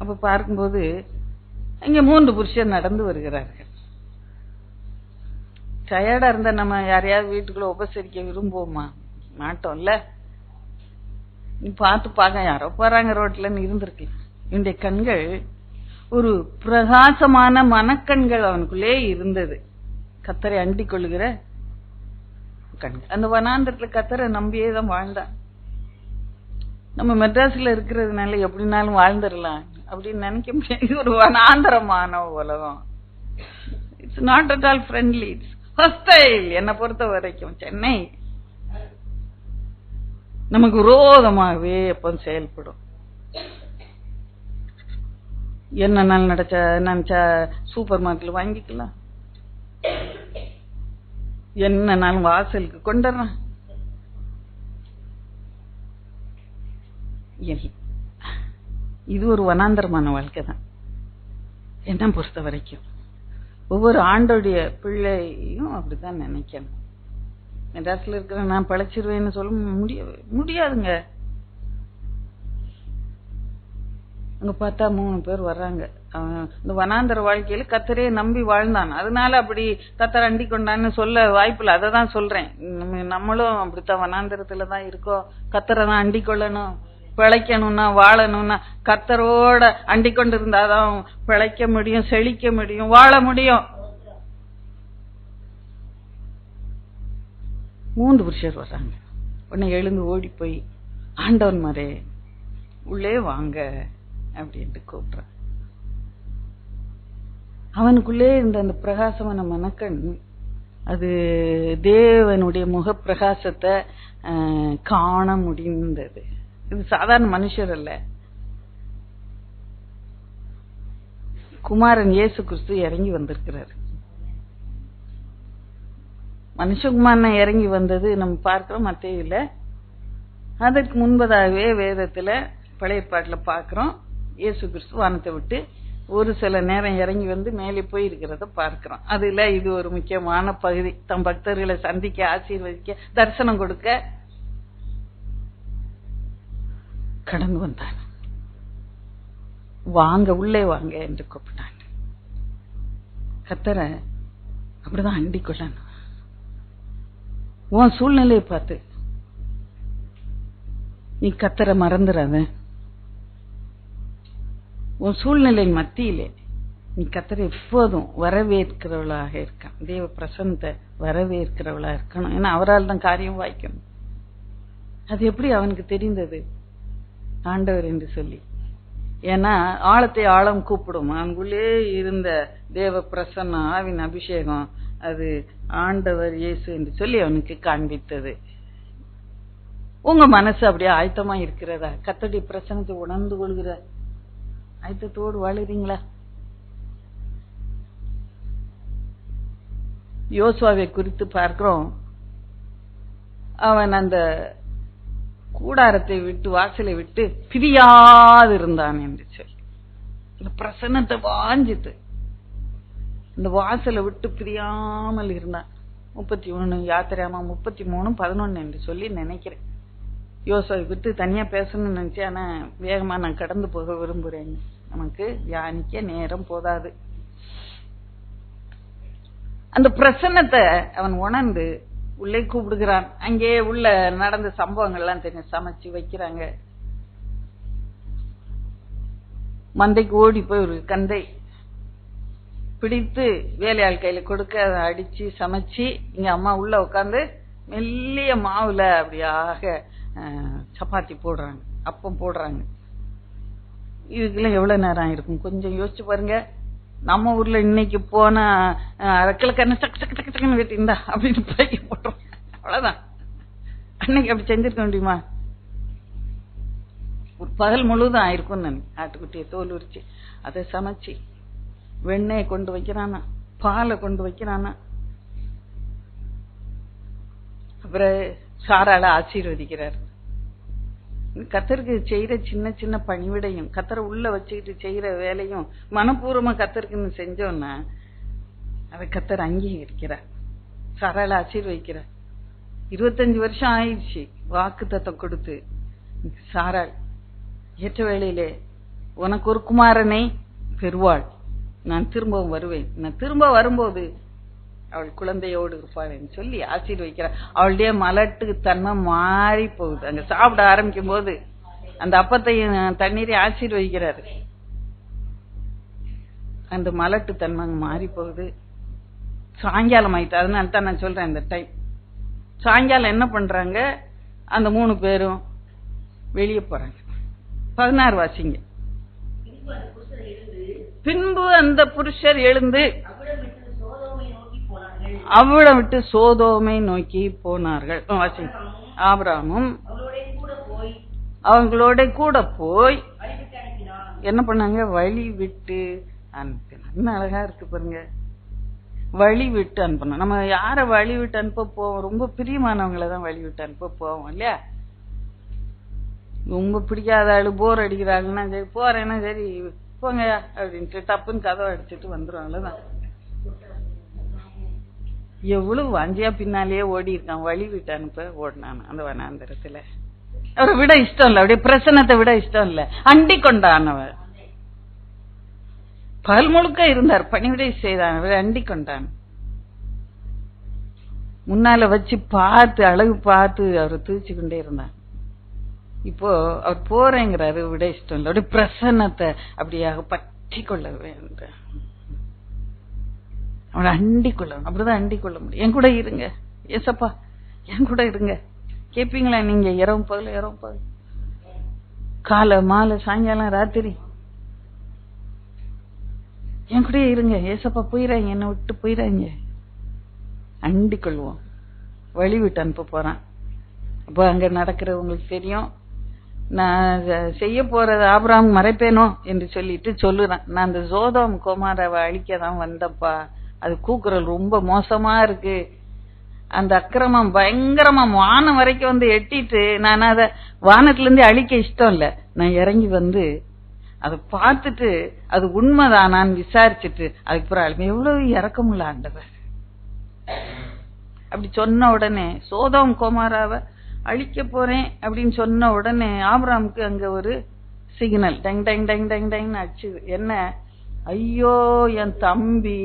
அப்ப பார்க்கும்போது இங்க 3 புருஷன் நடந்து வருகிறார்கள். டயர்டா இருந்தா நம்ம யாரையாவது வீட்டுக்குள்ள உபசரிக்க விரும்புவோமா? மாட்டோம்ல. நீ பார்க்க யாரோ போறாங்க ரோட்லன்னு இருந்திருக்கு. என்னுடைய கண்கள் ஒரு பிரகாசமான மனக்கண்கள் அவனுக்குள்ளே இருந்தது. கர்த்தரை அண்டிக் கொள்ளுகிற கண்கள். அந்த வனாந்தரத்துல கர்த்தரை நம்பியேதான் வாழ்ந்தான். நம்ம மெட்ராஸ்ல இருக்கிறதுனால எப்படினாலும் வாழ்ந்துடலாம் அப்படின்னு நினைக்க முடியாது. இது ஒரு வனாந்தரமான உலகம். It's not at all friendly, it's hostile. என்னை பொறுத்த வரைக்கும் சென்னை நமக்கு விரோதமாகவே எப்போ செயல்படும். என்னன்னாலும் நினைச்சா சூப்பர் மார்க்கெட்ல வாங்கிக்கலாம், என்னன்னாலும் வாசலுக்கு கொண்டுறான். இது ஒரு வனாந்தரமான வாழ்க்கை தான் என்ன பொறுத்த வரைக்கும். ஒவ்வொரு ஆண்டோடைய பிள்ளையும் அப்படிதான் நினைக்கணும். மெட்ராஸ்ல இருக்கிற நான் பழச்சிருவேன்னு சொல்ல முடியாதுங்க. அங்க பார்த்தா 3 பேர் வர்றாங்க. இந்த வனாந்தர வாழ்க்கையில கர்த்தரே நம்பி வாழ்ந்தான். அதனால அப்படி கர்த்தர் அண்டிக் கொண்டான்னு சொல்ல வாய்ப்பில்லை. அதை தான் சொல்றேன். நம்மளும் அப்படித்தான் வனாந்தரத்துலதான் இருக்கோம். கர்த்தரை தான் அண்டிக் கொள்ளணும். பிழைக்கணும்னா வாழணும்னா கர்த்தரோட அண்டிக் கொண்டு இருந்தாதான் பிழைக்க முடியும், செழிக்க முடியும், வாழ முடியும். 3 புருஷர் வர்றாங்க. உடனே எழுந்து ஓடி போய், ஆண்டவன் மாரே உள்ளே வாங்க அப்படின்ட்டு கூப்பிடுறான். அவனுக்குள்ளே இருந்த அந்த பிரகாசமான மனக்கண், அது தேவனுடைய முக பிரகாசத்தை காண முடிந்தது. இது சாதாரண மனுஷர் அல்ல, குமாரன் இயேசு கிறிஸ்து இறங்கி வந்திருக்கிறார். மனுஷகுமாரன் இறங்கி வந்தது நம்ம பார்க்கிறோம் மத்தேயுல. அதற்கு முன்பதாகவே வேதத்துல பழைய ஏற்பாட்டுல பார்க்கிறோம், இயேசு கிறிஸ்து வானத்தை விட்டு ஒரு சில நேரம் இறங்கி வந்து மேலே போய் இருக்கிறத பார்க்கிறோம். அதுல இது ஒரு முக்கியமான பகுதி. தம் பக்தர்களை சந்திக்க, ஆசீர்வதிக்க, தரிசனம் கொடுக்க கடந்து வந்தான். வாங்க, உள்ளே வாங்க என்று கூப்பிட்டான். கர்த்தரை அப்படிதான் அண்டிக் கொள்ளணும். உன் சூழ்நிலையை பார்த்து நீ கர்த்தரை மறந்துடாத. உன் சூழ்நிலை மத்தியிலே நீ கர்த்தரை எப்போதும் வரவேற்கிறவளாக இருக்க, தேவ பிரசன்னத்தை வரவேற்கிறவளா இருக்கணும். ஏன்னா அவரால் தான் காரியம் வாய்க்கணும். அது எப்படி அவனுக்கு தெரிந்தது ஆண்டவர் என்று சொல்லி? ஏன்னா ஆழத்தை ஆழம் கூப்பிடும். அவனுக்குள்ளே இருந்த தேவ பிரசன்னம், ஆவின் அபிஷேகம், அது ஆண்டவர் இயேசு என்று சொல்லி அவனுக்கு காண்பித்தது. உங்க மனசு அப்படியே ஆயத்தமா இருக்கிறதா? கர்த்தருடைய பிரசன்னத்தை உணர்ந்து கொள்கிற ஆயத்தத்தோடு வாழுறீங்களா? யோசுவாவை குறித்து பார்க்கிறோம். அவன் அந்த கூடாரத்தை விட்டு, வாசலை விட்டு பிரியாது இருந்தான் என்று சொல்லி, இந்த பிரசன்னத்தை வாஞ்சித்து இந்த வாசலை விட்டு பிரியாமல் இருந்தான். 31 யாத்திராமா 33:11 என்று சொல்லி நினைக்கிறேன். யோசுவாவை விட்டு தனியா பேசணும்னு நினைச்சேன், ஆனா வேகமா நான் கடந்து போக விரும்புறேன். நமக்கு தியானிக்க நேரம் போதாது. அந்த பிரசன்னத்தை அவன் உணர்ந்து உள்ளே கூப்பிடுகிறான். அங்கே உள்ள நடந்த சம்பவங்கள்லாம் தெரியும். சமைச்சு வைக்கிறாங்க. மந்தைக்கு ஓடி போய் ஒரு கந்தை பிடித்து வேலையாள் கையில கொடுக்க, அதை அடிச்சு சமைச்சு, இங்க அம்மா உள்ள உட்காந்து மெல்லிய மாவுல அப்படியாக சப்பாத்தி போடுறாங்க, அப்பம் போடுறாங்க. இதுக்கெல்லாம் எவ்வளவு நேரம் ஆயிருக்கும் கொஞ்சம் யோசிச்சு பாருங்க. நம்ம ஊர்ல இன்னைக்கு போனா கிழக்கண்ணு சக்கு சக்கு சக்கு சக்குன்னு வெட்டிந்தா அப்படின்னு பைய போட்டோம், அவ்வளவுதான். அன்னைக்கு அப்படி செஞ்சிருக்க முடியுமா? ஒரு பகல் முழுவதும் ஆயிருக்கும். நான் ஆட்டுக்குட்டியை தோல் உரிச்சு அதை சமைச்சு வெண்ணெயை கொண்டு வைக்கிறானா, பாலை கொண்டு வைக்கிறானா, அப்புறம் சாரால ஆசீர்வதிக்கிறார். கர்த்தருக்கு செய்யற சின்ன சின்ன பணிவிடையும், கர்த்தரை உள்ள வச்சுக்கிட்டு செய்யற வேலையும் மனப்பூர்வமா கர்த்தருக்குன்னு செஞ்சோம்னா அதை கர்த்தர் அங்கீகரிக்கிறார். சாரால ஆசீர்வதிக்கிறார். 25 வருஷம் ஆயிடுச்சு வாக்குத்தத்தம் கொடுத்து. சாராள் ஏற்ற வேளையிலே உனக்கு ஒரு குமாரனை பெறுவாள், நான் திரும்பவும் வருவேன், நான் திரும்ப வரும்போது அவள் குழந்தையோடு இருப்பாள் சொல்லி ஆசீர்வதிக்கிறார். அவளுடைய மலட்டு தன்மை மாறி போகுது. அங்க சாப்பிட ஆரம்பிக்கும் போது அந்த அப்பத்தையும் தண்ணீரையும் ஆசீர்வதிக்கிறாரு. அந்த மலட்டு தன்மை மாறி போகுது. சாயங்காலம் ஆயிட்டு. அதனால தான் நான் சொல்றேன், இந்த டைம் சாயங்காலம் என்ன பண்றாங்க, அந்த 3 பேரும் வெளியே போறாங்க. 16 வாசிங்க. பின்பு அந்த புருஷர் எழுந்து அவ்விடம் விட்டு சோதோமை நோக்கி போனார்கள். ஆபிரகாமும் அவங்களோட கூட போய் என்ன பண்ணாங்க, வழி விட்டு அனுப்பினார். இன்னும் அழகா இருக்கு பாருங்க, வழி விட்டு அனுப்பணும். நம்ம யார வழி விட்டு அனுப்ப போவோம்? ரொம்ப பிரியமானவங்களை தான் வழி விட்டு அனுப்ப போவோம் இல்லையா? ரொம்ப பிடிக்காத ஆளு, போர் அடிக்கிறாங்கன்னா சரி போறேன்னா சரி போங்க அப்படின்ட்டு டப்புன்னு கதவை அடிச்சுட்டு வந்துருவாங்களதான். எவ்வளவு வாஞ்சியா பின்னாலேயே ஓடி இருக்கான், வழி விட்டு அனுப்ப ஓடினான் அந்த வனாந்தரத்துல. அவரை விட இஷ்டம் இல்ல, அவருடைய பிரசன்னத்தை விட இஷ்டம் இல்ல, அண்டி கொண்டான். அவர் பகல் முழுக்க இருந்தார், பணிவிடை செய்தான், அவர் அண்டி கொண்டான். முன்னால வச்சு பார்த்து அழகு பார்த்து அவரை தூச்சு கொண்டே இருந்தான். இப்போ அவர் போறேங்கிறாரு, விட இஷ்டம் இல்லை, அவருடைய பிரசன்னத்தை அப்படியாக பற்றி கொள்ள வேண்டும், அவனை அண்டிக் கொள்ளணும். அப்படிதான் அண்டிக் கொள்ள முடியும். என் கூட இருங்க ஏசப்பா, என் கூட இருங்க. கேப்பீங்களா நீங்க? இரவும் பகல் காலை மாலை சாயங்காலம் ராத்திரி என் கூட இருங்க. ஏசப்பா போயிடாங்க, என்னை விட்டு போயிடாங்க. அண்டிக் கொள்வோம். வழி விட்டு அனுப்ப போறான். அப்போ அங்க நடக்கிறது உங்களுக்கு தெரியும். நான் செய்ய போறது ஆபிரகாம் மறைப்பேனோ என்று சொல்லிட்டு சொல்லுறேன். நான் அந்த சோதோம் குமாராவை அழிக்கதான் வந்தப்பா. அது கூக்குரல் ரொம்ப மோசமா இருக்கு. அந்த அக்கிரமம் பயங்கரமா வானம் வரைக்கும் வந்து எட்டிட்டு, நான் அத வானத்துல இருந்து அழிக்க இஷ்டம் இல்ல. நான் இறங்கி வந்து அதை பார்த்துட்டு அது உண்மைதான் நான் விசாரிச்சுட்டு அதுக்கப்புறம் எவ்வளவு இறக்கமுள்ள ஆண்டவர். அப்படி சொன்ன உடனே சோதோம் குமாராவை அழிக்க போறேன் அப்படின்னு சொன்ன உடனே ஆபிரகாமுக்கு அங்க ஒரு சிக்னல் டங் டங் டங் டங் டங் அடிச்சுது. என்ன? ஐயோ என் தம்பி.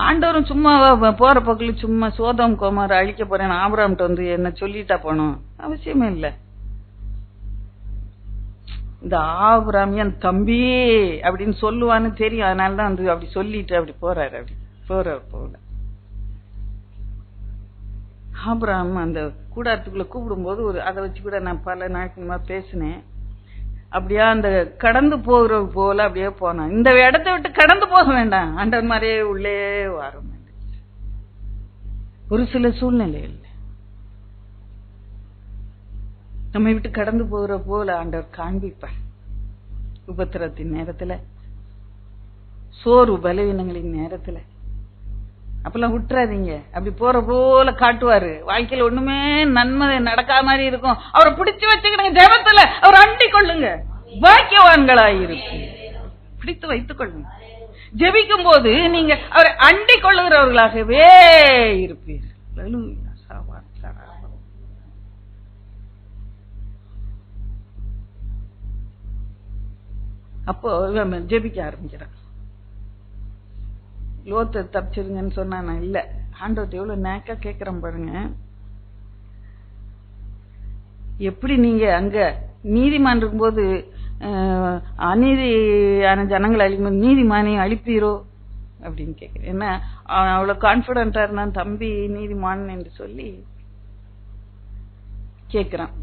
ஆண்டவரும் சும்மா போற பக்கத்துல சும்மா சோதோம் குமார அழிக்க போறேன் ஆபிரகாம்கிட்ட வந்து என்ன சொல்லிட்டா போனோம்? அவசியமே இல்லை. இந்த ஆபிரகாம் என் தம்பி அப்படின்னு சொல்லுவான்னு தெரியும். அதனாலதான் வந்து அப்படி சொல்லிட்டு அப்படி போறாரு. அப்படி போல ஆபிரகாம் அந்த கூடாரத்துக்குள்ள கூப்பிடும் போது அதை வச்சு கூட நான் பல நாட்களுமா பேசினேன். அப்படியா அந்த கடந்து போகிற போல அப்படியே போனான். இந்த இடத்தை விட்டு கடந்து போக வேண்டாம், ஆண்டவர் மாதிரியே உள்ளே வர வேண்டாம். ஒரு சில சூழ்நிலையில் நம்ம விட்டு கடந்து போகிற போல ஆண்டவர் காண்பிப்பார். உபத்திரத்தின் நேரத்துல, சோறு பலவீனங்களின் நேரத்துல அப்பெல்லாம் விட்டுறாதீங்க. அப்படி போற போல காட்டுவாரு. வாழ்க்கையில ஒண்ணுமே நன்மை நடக்காத மாதிரி இருக்கும். அவரை பிடிச்சு வச்சுக்கிடுங்க. ஜெபத்துல அவர் அண்டிக் கொள்ளுங்க. பாக்கியவான்களாயிருக்கு. பிடித்து வைத்துக் கொள்ளுங்க. ஜெபிக்கும் போது நீங்க அவரை அண்டிக் கொள்ளுகிறவர்களாகவே இருப்பீர்கள். அப்போ ஜெபிக்க ஆரம்பிக்கிறான். லோத்தை தப்பிச்சிருங்கன்னு சொன்னா நான் இல்ல. ஆண்டவர்ட்ட எவ்வளவு நேக்கா கேட்கிறேன் பாருங்க. எப்படி நீங்க அங்க நீதிமான் இருக்கும்போது அநீதியான ஜனங்களை அழிக்கும்போது நீதிமானையும் அழிப்பீரோ அப்படின்னு கேட்கிறேன். என்ன அவ்வளவு கான்பிடண்டா இருந்தான் தம்பி நீதிமான் என்று சொல்லி கேட்கிறான்.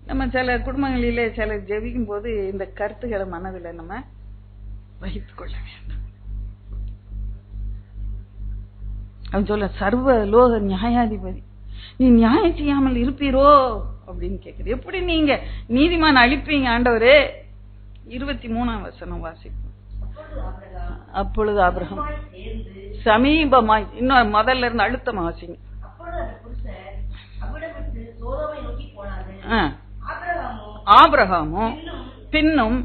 நம்ம சில குடும்பங்களிலே சில ஜெபிக்கும் போது இந்த கருத்துக்களை மனதில் நம்ம வகித்துக் கொள்ள வேண்டும். அவன் சொல்ல சர்வ லோக நியாயாதிபதி நீ நியாயம் செய்யாமல் இருப்பீரோ அப்படின்னு கேக்குது. எப்படி நீங்க நீதிமான் அழிப்பீங்க ஆண்டவரே? 23ஆம் வசனம் வாசிப்போம். அப்பொழுது ஆபிரகாம் சமீபமாய், இன்னும் முதல்ல இருந்து அழுத்தமா வாசிங்க. ஆபிரகாமும் பின்னும்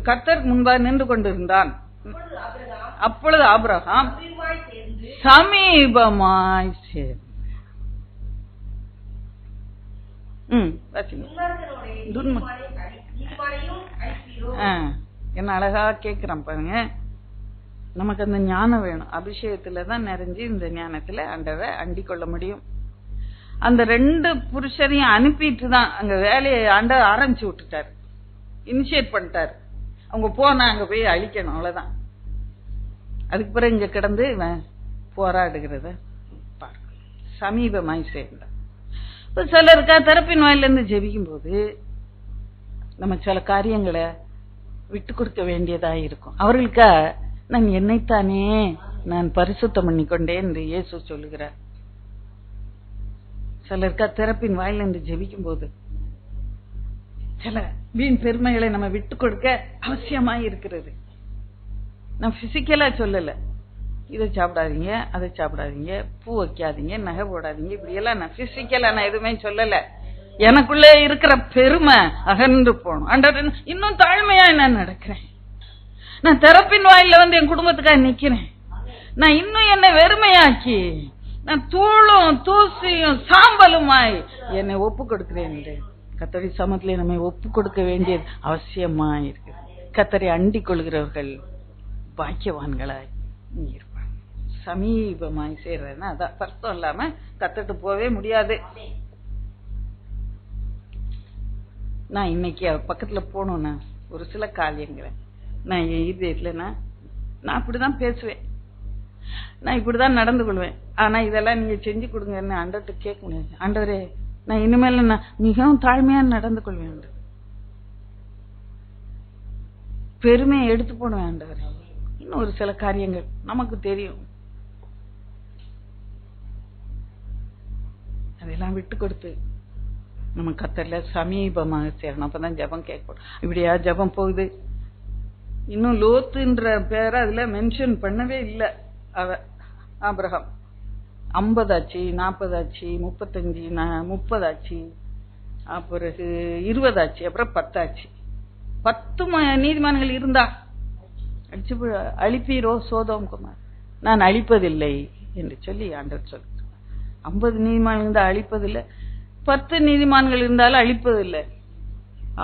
கர்த்தருக்கு முன்பாக நின்று கொண்டிருந்தான். அப்பொழுது ஆபிரகாம் சமீபமாய் சேர்ந்து என்ன அழகா கேக்குறான் பாருங்க. நமக்கு அந்த ஞானம் வேணும். அபிஷேகத்துலதான் நிறைஞ்சு இந்த ஞானத்துல ஆண்டவரை அண்டிக் கொள்ள முடியும். அந்த 2 புருஷரையும் அனுப்பிட்டு தான் அங்க வேலையை ஆண்டவர் ஆரம்பிச்சு விட்டுட்டாரு, இனிஷியேட் பண்ணிட்டாரு. அவங்க போனா அங்க போய் அழிக்கணும், அவ்வளவுதான். அதுக்கு பிறகு இங்க கிடந்து போராடுகிறத சமீபமாய் சேர்ந்தார். இப்ப சிலருக்கா தரப்பின் வாயில இருந்து ஜெபிக்கும் போது நம்ம சில காரியங்களை விட்டு கொடுக்க வேண்டியதா இருக்கும். அவர்களுக்கா நான் என்னைத்தானே நான் பரிசுத்தம் பண்ணிக்கொண்டேன் என்று இயேசு சொல்லுகிறார். சிலருக்கா திறப்பின் வாயில இருந்து ஜெபிக்கும் போது சில வீண் பெருமைகளை நம்ம விட்டு கொடுக்க அவசியமாய் இருக்கிறது. நான் பிசிக்கலா சொல்லல, இதை சாப்பிடாதீங்க அதை சாப்பிடாதீங்க, பூ வைக்காதீங்க, நகை போடாதீங்க, இப்படி எல்லாம் நான் பிசிக்கலா நான் எதுவுமே சொல்லல. எனக்குள்ளே இருக்கிற பெருமை அகன்று போகணும். ஆண்டவர் இன்னும் தாழ்மையா நான் நடக்கிறேன். நான் திறப்பின் வாயில வந்து என் குடும்பத்துக்காக நிக்கிறேன். நான் இன்னும் என்னை வெறுமையாக்கி நான் தூளும் தூசியும் சாம்பலுமாய் என்னை ஒப்பு கொடுக்கிறேன். கர்த்தரை சமத்திலே நம்ம ஒப்பு கொடுக்க வேண்டியது அவசியமாய் இருக்கு. கர்த்தரை அண்டிக் கொள்கிறவர்கள் பாக்கியவான்களாய் இருப்பாங்க. சமீபமாய் சேர்றதுன்னா அதான் அர்த்தம். இல்லாம கத்துட்டு போவே முடியாது. நான் இன்னைக்கு பக்கத்துல போனோம்னா ஒரு சில காரியங்களை நான் என் இருதயத்துல நான் இப்படிதான் பேசுவேன், நான் இப்படிதான் நடந்து கொள்வேன். ஆனா இதெல்லாம் நீங்க செஞ்சு கொடுங்கன்னு ஆண்டவர்கிட்ட கேட்க முடியாது. ஆண்டவரே, நான் இனிமேல நான் மிகவும் தாழ்மையா நடந்து கொள்வேன், பெருமையை எடுத்து போடுவேன் ஆண்டவரே. இன்னும் ஒரு சில காரியங்கள் நமக்கு தெரியும், அதெல்லாம் விட்டு கொடுத்து நம்ம கர்த்தர்ல சமீபமாக சேரணும். அப்பதான் ஜெபம் கேட்கணும். இப்படியா ஜெபம் போகுது. இன்னும் லோத்துன்ற பேரை அதுல மென்ஷன் பண்ணவே இல்லை. ஆபிரகாம் 50 ஆச்சு, 40 ஆச்சு, 35, 30 ஆச்சு, பிறகு 20 ஆச்சு, அப்புறம் 10 ஆச்சு. 10 நீதிமான்கள் இருந்தா அடிச்சு அழிப்பீரோ சோதோம் குமார், நான் அழிப்பதில்லை என்று சொல்லி ஆண்டவர் சொல்ல. 50 நீதிமான்கள் இருந்தா அழிப்பதில்லை, 10 நீதிமான்கள் இருந்தாலும் அழிப்பதில்லை.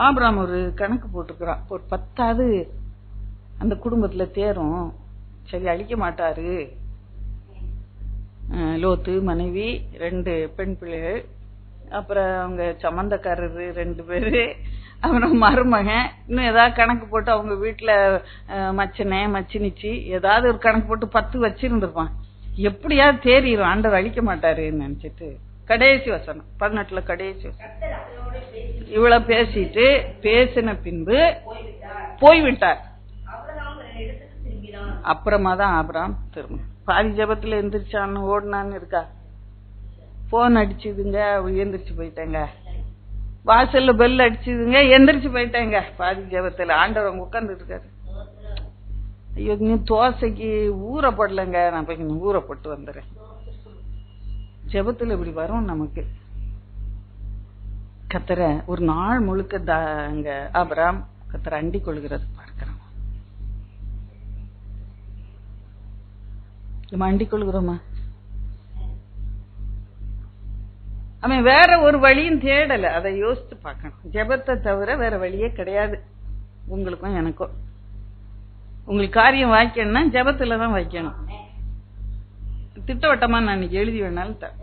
ஆபிரகாம் ஒரு கணக்கு போட்டுக்கிறான், ஒரு 10வது அந்த குடும்பத்துல தேரும், சரி அழிக்க மாட்டாரு. லோத்து மனைவி, 2 பெண் பிள்ளைகள், அப்புறம் அவங்க சம்பந்தக்காரரு 2 பேரு, அப்புறம் மருமகன், இன்னும் ஏதாவது கணக்கு போட்டு அவங்க வீட்டுல மச்சனே மச்சினிச்சு ஏதாவது ஒரு கணக்கு போட்டு 10 வச்சிருந்திருப்பான். எப்படியாவது தேறிடும், ஆண்டவர் அழிக்க மாட்டாருன்னு நினைச்சிட்டு கடைசி வசனம் 18 கடைசி வசனம், இவ்வளவு பேசிட்டு பேசின பின்பு போய்விட்டார். அப்புறமா தான் ஆபிரகாம் திரும்ப பாதி ஜபத்துல எந்திரிச்சான்னு ஓடினான்னு இருக்கா. போன் அடிச்சுதுங்க, எந்திரிச்சு போயிட்டேங்க. வாசல்ல பெல் அடிச்சுதுங்க, எந்திரிச்சு போயிட்டேங்க. பாதி ஜபத்துல ஆண்டவர் அவங்க உட்கார்ந்துட்டு இருக்காரு. ஐயோ, நீ தோசைக்கு ஊற போடலங்க, நான் போய் ஊற போட்டு வந்துடுறேன். ஜபத்துல இப்படி வரும் நமக்கு. கர்த்தரை ஒரு நாள் முழுக்க அங்க ஆபிரகாம் கர்த்தரை அண்டி கொள்கிறது பார்க்கிறோம். நம்ம அண்டிக் கொள்கிறோமா? அவன் வேற ஒரு வழியும் தேடல. அதை யோசித்து பார்க்கணும். ஜெபத்தை தவிர வேற வழியே கிடையாது. உங்களுக்கும் எனக்கும் உங்களுக்கு காரியம் வாய்க்கணும்னா ஜெபத்துலதான் வைக்கணும். திட்டவட்டமா நான் இன்னைக்கு எழுதி வேணாலும்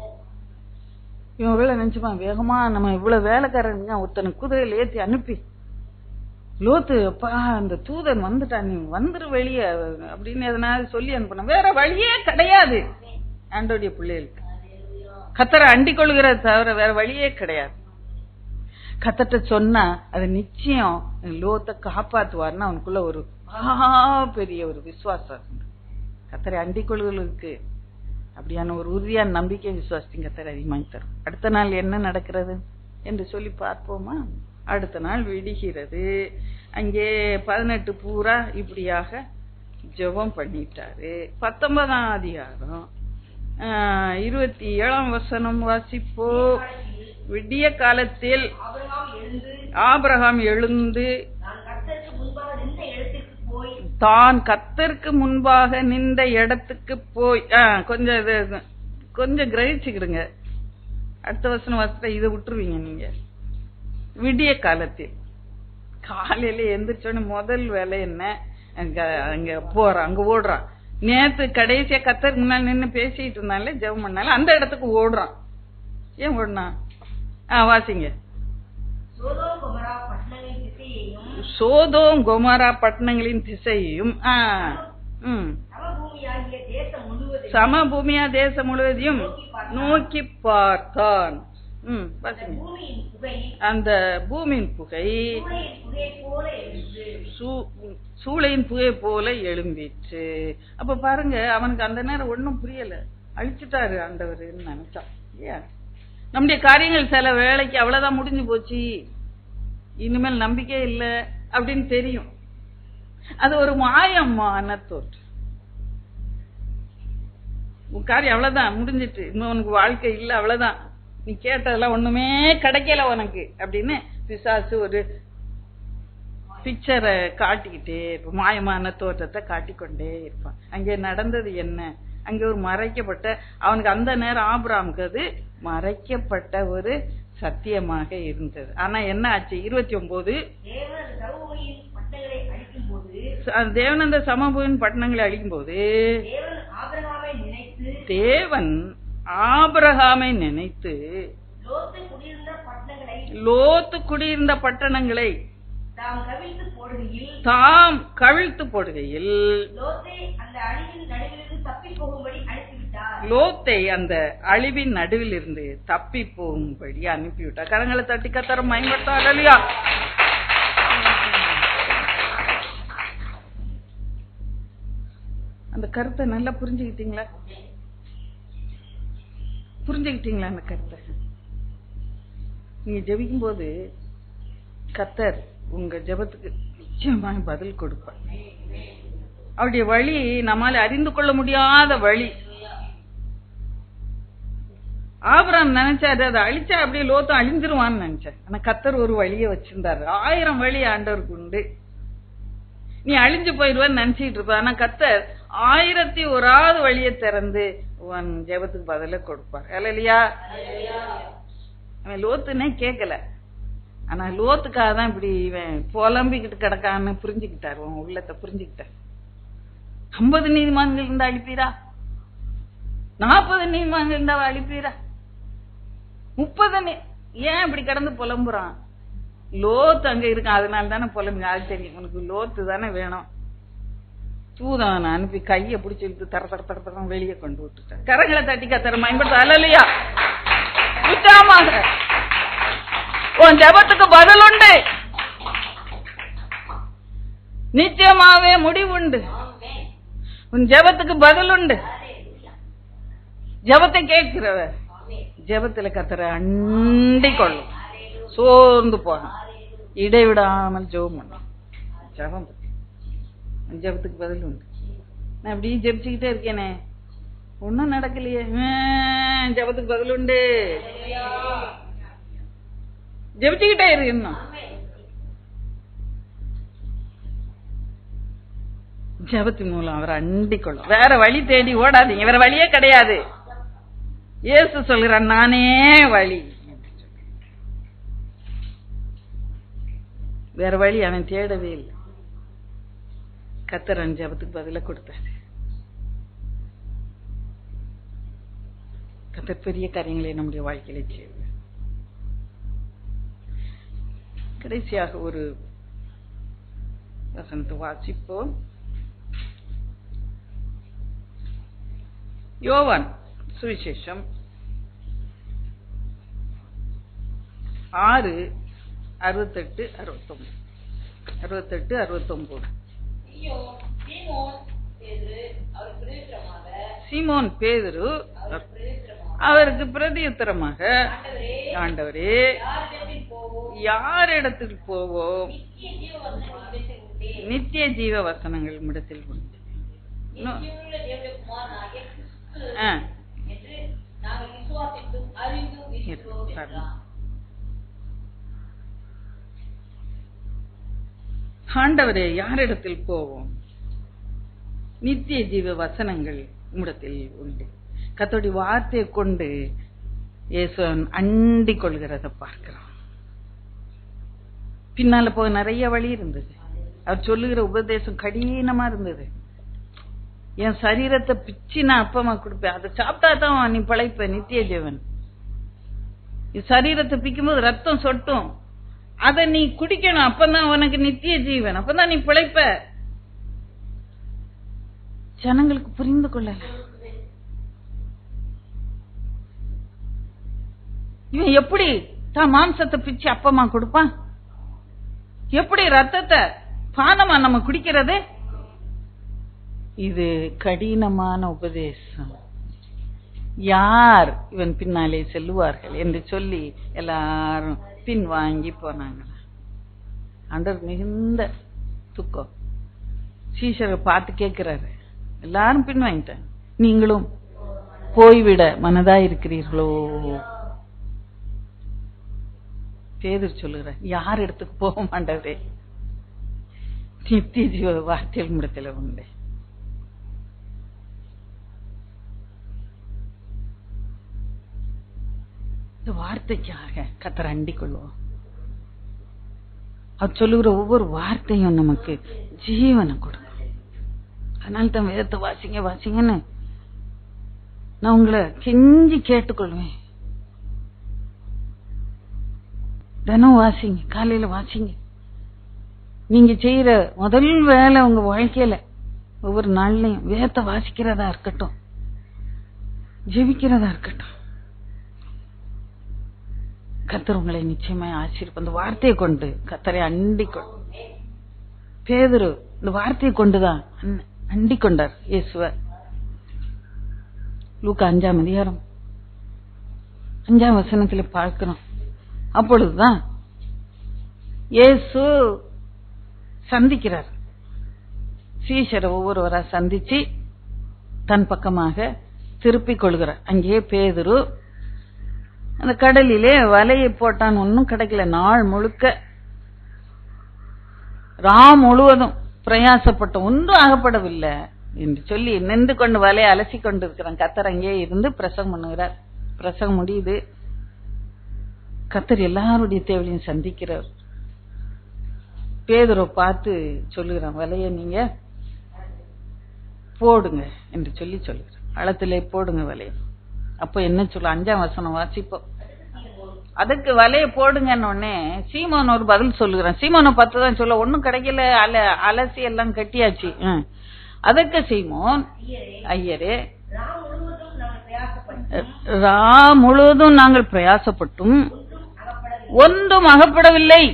இவன் வேலை நினைச்சுப்பான், வேகமா நம்ம இவ்வளவு வேலைக்காரங்க ஒருத்தனை குதிரையில ஏத்தி அனுப்பி, லோத்து அப்பா அந்த தூதன் வந்துட்டான், நீ வந்துரு வெளியே அப்படின்னு எதனால சொல்லி அனுப்பணும். வேற வழியே கிடையாது ஆண்டோடைய பிள்ளைகளுக்கு. கர்த்தரை அண்டிக் கொள்கிறத தவிர வேற வழியே கிடையாது. கர்த்தர்ட்ட சொன்னா அது நிச்சயம் லோத்தை காப்பாத்துவார்னு அவனுக்குள்ள ஒரு பெரிய ஒரு விசுவாசம். கர்த்தரை அண்டிக் கொள்களுக்கு அப்படியான ஒரு உறுதியான நம்பிக்கை விசுவாசத்தின் கர்த்தரை அதிகமாக தரும். அடுத்த நாள் என்ன நடக்கிறது என்று சொல்லி பார்ப்போமா? அடுத்த நாள் விடுகிறது. அங்கே 18 பூரா இப்படியாக ஜெபம் பண்ணிட்டாரு. 19ஆம் அதிகாரம் 27ஆம் வசனம் வாசிப்போ. விடிய காலத்தில் ஆபிரகாம் எழுந்து தான் கர்த்தருக்கு முன்பாக நின்ற இடத்துக்கு போய், கொஞ்சம் கிரகிச்சுக்கிடுங்க. அடுத்த வசனம் வாசித்தா இதை விட்டுருவீங்க நீங்க. விடிய காலத்தில் காலையில எந்திரிச்சோன்னு முதல் வேலை என்ன? அங்க போறான், அங்க ஓடுறான். நேத்து கடைசியா கர்த்தருக்கு முன்னாள் நின்று பேசிட்டு இருந்தாலே ஜெபம் பண்ணாலும் அந்த இடத்துக்கு ஓடுறான். ஏன் ஓடுனான்? வாசிங்க. சோதோம் கொமோரா பட்டணங்களின் திசையையும் சமபூமியா தேசம் முழுவதையும் நோக்கி பார்த்தான். அந்த பூமியின் புகை சூளையின் புகை போல எழும்பிச்சு. அப்ப பாருங்க, அவனுக்கு அந்த நேரம் ஒன்னும் புரியல. அழிச்சுட்டாரு ஆண்டவர்னு நினைச்சான். ஏன் நம்முடைய காரியங்கள் சில வேலைக்கு அவ்வளவுதான் முடிஞ்சு போச்சு, இனிமேல் நம்பிக்கை இல்லை அப்படின்னு தெரியும். அது ஒரு மாயமான தோற்று. உன் காரியம் அவ்வளவுதான் முடிஞ்சிட்டு, இன்னும் உனக்கு வாழ்க்கை இல்லை, அவ்வளவுதான், நீ கேட்டதெல்லாம் ஒண்ணுமே கிடைக்கல உனக்கு அப்படின்னு பிசாசு ஒரு பிக்சரை காட்டிக்கிட்டே இருப்பான். மாயமான தோற்றத்தை காட்டிக்கொண்டே இருப்பான். அங்கே நடந்தது என்ன? அங்கே ஒரு மறைக்கப்பட்ட, அவனுக்கு அந்த நேரம் ஆபிரகாமுக்கு அது மறைக்கப்பட்ட ஒரு சத்தியமாக இருந்தது. ஆனா என்ன ஆச்சு? 29 தேவனந்த சமபூமியின் பட்டணங்களை அழிக்கும் போது தேவன் ஆபிரகாமை நினைத்து லோத்து குடியிருந்த பட்டணங்களை தாம் கவிழ்த்து போடுகையில் லோத்தை அந்த அழிவின் நடுவில் இருந்து தப்பி போகும்படி அனுப்பிவிட்டார். கரங்களை தட்டி கத்தரம் பயன்படுத்தாங்க இல்லையா? அந்த கருத்தை நல்லா புரிஞ்சுக்கிட்டீங்களா? அந்த கருத்தை நீங்க ஜெபிக்கும் போது கர்த்தர் உங்க ஜெபத்துக்கு நிச்சயமாக பதில் கொடுப்பார். அவருடைய வழி நம்மால அறிந்து கொள்ள முடியாத வழி. ஆபிரகாம் நினைச்சாரு அதை அழிச்சா அப்படியே லோத்தம் அழிஞ்சிருவான்னு நினைச்சார். ஆனா கர்த்தர் ஒரு வழியை வச்சிருந்தாரு. 1000 வழி ஆண்டவருக்கு உண்டு. நீ அழிஞ்சு போயிடுவான்னு நினைச்சிட்டு இருப்ப. ஆனா கர்த்தர் 1001வது வழியை திறந்து உன் ஜெபத்துக்கு பதில கொடுப்பார். இல்லையா? அவன் லோத்துனே கேட்கல. ஆனா லோத்துக்காக தான் இப்படி இவன் புலம்பிக்கிட்டு கிடக்கான்னு புரிஞ்சுக்கிட்டாரு. உன் உள்ளத்தை புரிஞ்சுக்கிட்டார். 50 நீதிமான்கள் இருந்தா அழிப்பீரா? 40 நீதிமான்கள் இருந்தா அழிப்பீரா? 30 ஏன் இப்படி கடந்து புலம்புறான்? லோத்து அங்க இருக்கான். அதனால தானே புலம்பு. அது தெரியும் உனக்கு லோத்து தானே வேணும். தூதன் அனுப்பி கையை பிடிச்சி இழுத்து தர தர தர தரம் வெளியே கொண்டு விட்டுட்டார். கரங்களை தட்டி கத்தர பயன்படுத்த இல்லையா? உத்தரமாக உன் ஜபத்துக்கு பதில் உண்டு. நிச்சயமாவே முடிவுண்டு. உன் ஜபத்துக்கு பதில் உண்டு. ஜபத்தை கேட்கிறவ ஜபத்துல கத்தர அண்டி கொள்ளும். சோர்ந்து போகணும். இடைவிடாமல் ஜெபம் பண்ண. ஜபம் ஜபத்துக்கு பதில் உண்டு. நான் அப்படியே ஜெபிச்சுக்கிட்டே இருக்கேனே, ஒன்னும் நடக்கலையே. ஜபத்துக்கு பதில் உண்டு. ஜெபிச்சுக்கிட்டே இருக்கணும். ஜபத்தின் மூலம் அவரை அண்டிக் கொள்ளும். வேற வழி தேடி ஓடாதீங்க. வேற வழியே கிடையாது. இயேசு சொல்கிறான், நானே வழி. வேற வழி அவன் தேடவே இல்லை. கர்த்தர் ஜபத்துக்கு பதில கொடுத்தாரு. கர்த்தர் பெரிய காரியங்களை நம்முடைய வாழ்க்கையில செய்வார். கடைசியாக ஒரு வசனத்தை வாசிப்போம். யோவான் சுவிசேஷம் 6:68-69. சீமோன் பேதுரு அவருக்கு பிரதியுத்தரமாக, ஆண்டவரே, யார் இடத்துக்கு போவோம்? நித்திய ஜீவ வசனங்கள் இடத்தில் உண்டு. ஆண்டவரே, யாரிடத்தில் போவோம்? நித்திய ஜீவ வசனங்கள் உம்மிடத்தில் உண்டு. கர்த்தருடைய வார்த்தையை கொண்டு இயேசுவன் அண்டிக் கொள்கிறத பார்க்கிறோம். பின்னால போக நிறைய வழி இருந்தது. அவர் சொல்லுகிற உபதேசம் கடினமா இருந்தது. என் சரீரத்தை பிச்சு நான் அப்பமா கொடுப்பேன், அதை சாப்பிட்டா தான் நீ பிழைப்ப, நித்திய ஜீவன். சரீரத்தை பிக்கும்போது ரத்தம் சொட்டும், அதை நீ குடிக்கணும், அப்பதான் உனக்கு நித்திய ஜீவன், அப்பதான் நீ பிழைப்ப. ஜனங்களுக்கு புரிந்து கொள்ளல. இவன் எப்படி தான் மாம்சத்தை பிச்சு அப்பமா கொடுப்பான்? எப்படி ரத்தத்தை பானமா நம்ம குடிக்கிறது? இது கடினமான உபதேசம். யார் இவன் பின்னாலே செல்லுவார்கள் என்று சொல்லி எல்லாரும் பின் வாங்கி போனாங்க. ஆண்டவர் மிகுந்த துக்கம். சீஷரை பார்த்து கேட்கிறாரு, எல்லாரும் பின் வாங்கிட்டாங்க, நீங்களும் போய்விட மனதா இருக்கிறீர்களோ? பேதுரு சொல்லுகிறார், யார் இடத்துக்கு போக மாட்டவரே? நித்திய ஜீவ வார்த்தைகள் முடத்துல உண்டு. இந்த வார்த்தைக்காக கர்த்தரை அண்டிக் கொள்வோம். அவர் சொல்லுகிற ஒவ்வொரு வார்த்தையும் நமக்கு ஜீவனை கொடுக்கும். அதனால தான் வேதத்தை வாசிங்க வாசிங்கன்னு நான் உங்களை கெஞ்சி கேட்டுக்கொள்வேன். தினம் வாசிங்க, காலையில வாசிங்க. நீங்க செய்யற முதல் வேலை உங்க வாழ்க்கையில ஒவ்வொரு நாள்லயும் வேதத்தை வாசிக்கிறதா இருக்கட்டும், ஜெபிக்கிறதா இருக்கட்டும். கர்த்தர் உங்களை நிச்சயமா ஆசீர்வதிப்பார். அந்த வார்த்தையை கொண்டு கர்த்தரை அண்டிக் கொண்டு, பேதுரு இந்த வார்த்தையை கொண்டுதான் அண்டிக் கொண்டார் இயேசுவ. லூக்கா 5ஆம் அதிகாரம் 5ஆம் வசனத்துல பார்க்கிறோம். அப்பொழுதுதான் இயேசு சந்திக்கிறார். சீஷரை ஒவ்வொருவரா சந்திச்சு தன் பக்கமாக திருப்பிக் கொள்கிறார். அங்கே பேதுரு அந்த கடலிலே வலையை போட்டான், ஒன்னும் கிடைக்கல. நாள் முழுக்க முழுவதும் பிரயாசப்பட்ட ஒன்றும் ஆகப்படவில்லை என்று சொல்லி நின்று கொண்டு வலையை அலசி கொண்டு இருக்கிறான். கர்த்தர் அங்கே இருந்து பிரசங்கம் பண்ணுகிறார். பிரசங்கம் முடியுது. கர்த்தர் எல்லாருடைய தேவையும் சந்திக்கிறார். பேதுரை பார்த்து சொல்லுகிறான், வலைய நீங்க போடுங்க என்று சொல்லி சொல்லுகிறான். ஆழத்திலே போடுங்க வலைய. அப்ப என்ன சொல்ல, 5ஆம் வசனம் வாசிப்போம். அதுக்கு வலைய போடுங்கன்னு உடனே சீமோன் ஒரு பதில் சொல்லுகிறான். சீமோனை பார்த்துதான் சொல்ல, ஒன்னும் கிடைக்கல, அலசி எல்லாம் கட்டியாச்சு. அதுக்கு சீமோன், ஐயரே முழுவதும் நாங்கள் பிரயாசப்பட்டும் ஒன்றும் அகப்படவில்லை.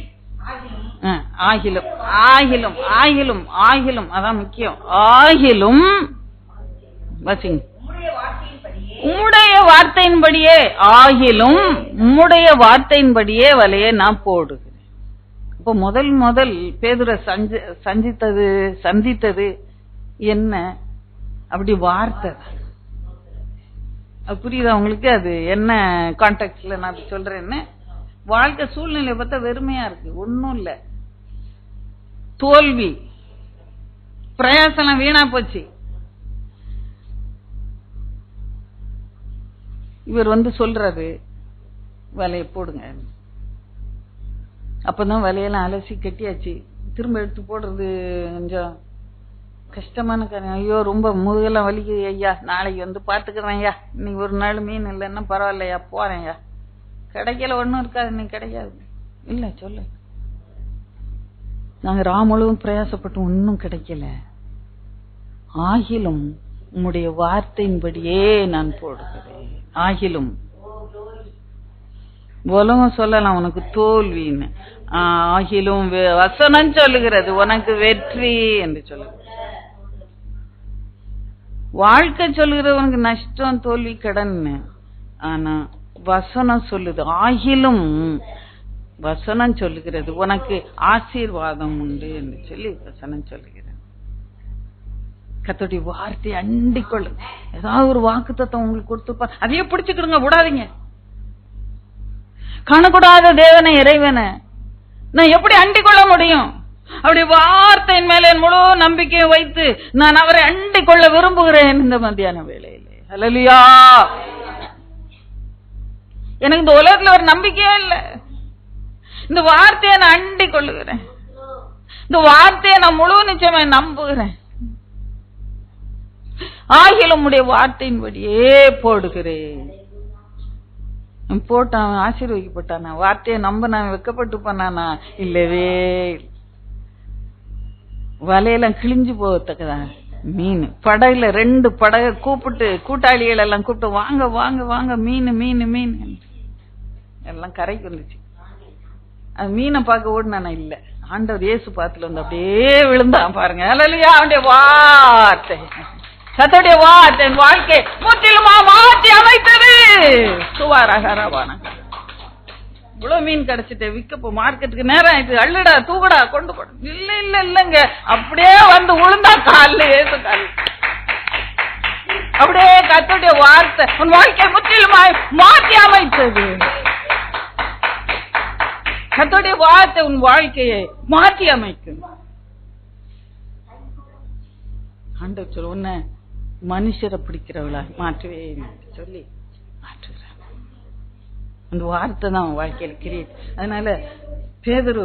ஆகிலும் ஆகிலும் ஆகிலும் ஆகிலும் அதான் முக்கியம். ஆகிலும் வசிங் உம்முடைய வார்த்தையின்படியே, ஆகிலும் உம்முடைய வார்த்தையின்படியே வலையை நான் போடுகிறேன். இப்ப முதல் பேதுரை சந்தித்தது என்ன? அப்படி வார்த்தை. புரியுதா உங்களுக்கு? அது என்ன கான்டெக்ட்ல நான் அப்படி சொல்றேன்னு. வாழ்க்கை சூழ்நிலை பார்த்தா வெறுமையா இருக்கு, ஒன்னும் இல்ல, தோல்வி, பிரயாசம் வீணா போச்சு. இவர் சொல்றாரு வலையை போடுங்க. அப்பதான் வலையெல்லாம் அலசி கட்டியாச்சு. திரும்ப எடுத்து போடுறது கொஞ்சம் கஷ்டமான காரியம். ஐயோ ரொம்ப முதுகெல்லாம் வலிக்குது ஐயா, நாளைக்கு பாத்துக்கிறேன் ஐயா, இன்னைக்கு ஒரு நாள் மீன் இல்லைன்னா பரவாயில்லையா, போறேன் ஐயா, கிடைக்கல ஒன்னும் இருக்காது, இன்னைக்கு கிடைக்காது இல்ல சொல்லு. நாங்க முழுவதும் பிரயாசப்பட்டு ஒன்னும் கிடைக்கல. ஆகிலும் உம்முடைய வார்த்தையின்படியே நான் போடுகிறேன். ஆகிலும் உலகம் சொல்லலாம் உனக்கு தோல்வின்னு. ஆகிலும் வசனம் சொல்லுகிறது உனக்கு வெற்றி என்று சொல்லுங்க. வாழ்க்கை சொல்லுகிறது உனக்கு நஷ்டம், தோல்வி, கடன். ஆனா வசனம் சொல்லுது, ஆகிலும் வசனம் சொல்லுகிறது உனக்கு ஆசீர்வாதம் உண்டு என்று சொல்லி வசனம் சொல்லுகிறது. கர்த்தருடைய வார்த்தையை அண்டிக் கொள்ளு. ஏதாவது ஒரு வாக்குத்தத்தம் உங்களுக்கு கொடுத்துப்பார், அதையே பிடிச்சுக்கிடுங்க, விடாதீங்க. காணக்கூடாத தேவனை, இறைவனை நான் எப்படி அண்டிக் கொள்ள முடியும்? அப்படி வார்த்தையின் மேலே முழு நம்பிக்கையை வைத்து நான் அவரை அண்டிக் கொள்ள விரும்புகிறேன் இந்த மத்தியான வேளையிலே. ஹல்லேலூயா. எனக்கு இந்த உலகத்துல ஒரு நம்பிக்கையே இல்லை. இந்த வார்த்தையை நான் அண்டிக் கொள்ளுகிறேன். இந்த வார்த்தையை நான் முழு நிச்சயமா நம்புகிறேன். ஆகிலும் உடைய வார்த்தையின்படியே போடுகிறேன். போட்டான், ஆசீர்வதிக்கப்பட்டானா? வார்த்தையை நம்ப நான் வெக்கப்பட்டு பண்ணானா? இல்லவே. வலையெல்லாம் கிழிஞ்சு போகத்தக்கதா மீன். படகுல 2 படகை கூப்பிட்டு, கூட்டாளிகள் எல்லாம் கூப்பிட்டு, வாங்க வாங்க வாங்க மீன் மீன் மீன் எல்லாம் கரைக்கு வந்துச்சு. அது மீனை பார்க்க ஓடுனானா? இல்ல, ஆண்டவர் இயேசு பாத்துல அப்படியே விழுந்தான் பாருங்க. அல்லேலூயா. அவனுடைய வார்த்தை, கர்த்தருடைய வார்த்தை என் வாழ்க்கை முற்றிலுமா மாற்றி அமைத்தது. சுவாரகரவான இவ்வளவு மீன் கிடைச்சிட்டு விற்க மார்க்கெட்டுக்கு நேரம் ஆயிட்டு, அள்ளுடா தூக்கடா கொண்டு போட. இல்ல இல்ல இல்லங்க, அப்படியே உளுந்தா கால ஏசு கால. அப்படியே கர்த்தருடைய வார்த்தை உன் வாழ்க்கை முற்றிலுமா மாற்றி அமைத்தது. கர்த்தருடைய வார்த்தை உன் வாழ்க்கையை மாற்றி அமைக்கும். ஆண்டவர் சொல்ல, உன்னை மனுஷரை பிடிக்கிறவளா மாற்றவே சொல்லி மாற்றுகிறார். அந்த வார்த்தை தான் வாழ்க்கையில் கிரியேட். அதனால பேதுரு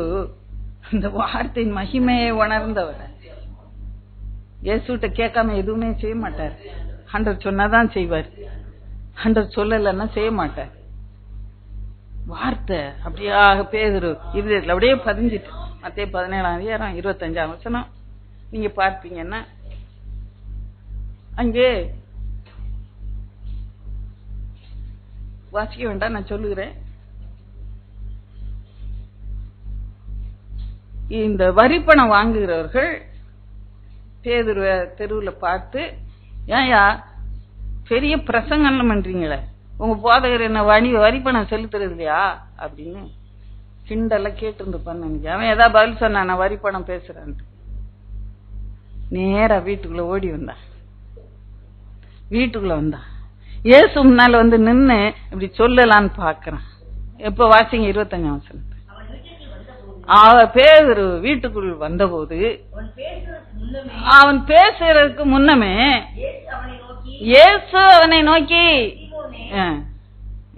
இந்த வார்த்தையின் மகிமையை உணர்ந்தவர். இயேசுட்ட கேட்காம எதுவுமே செய்ய மாட்டார். ஆண்டவர் சொன்னாதான் செய்வார், ஆண்டவர் சொல்லலைன்னா செய்ய மாட்டார். வார்த்தை அப்படியாக பேதுரு இருதயத்துல அப்படியே பதிஞ்சிட்டு மத்தேயு 17:25 நீங்க பார்ப்பீங்கன்னா அங்கே வாசிக்க வேண்டாம், நான் சொல்லுகிறேன். இந்த வரிப்பணம் வாங்குகிறவர்கள் பேதுருவ தெருவுல பார்த்து, ஏன்யா பெரிய பிரசங்கம் பண்றீங்களே, உங்க போதகர் என்ன வரிப்பணம் செலுத்துறது இல்லையா அப்படின்னு கிண்டெல்லாம் கேட்டுருந்துப்பான்னு நினைக்கிறேன். அவன் ஏதாவது பதில் சொன்னான், நான் வரிப்பணம் பேசுறேன்ட்டு. நேரா வீட்டுக்குள்ள ஓடி வந்தான். வீட்டுக்குள்ள வந்தான், இயேசு முன்னால வந்து நின்னு இப்படி சொல்லலான்னு பாக்குறான். எப்ப வாசிங்க 25 பேதுரு வீட்டுக்குள் வந்தபோது அவன் பேசுறதுக்கு முன்னமே இயேசு அவனை நோக்கி,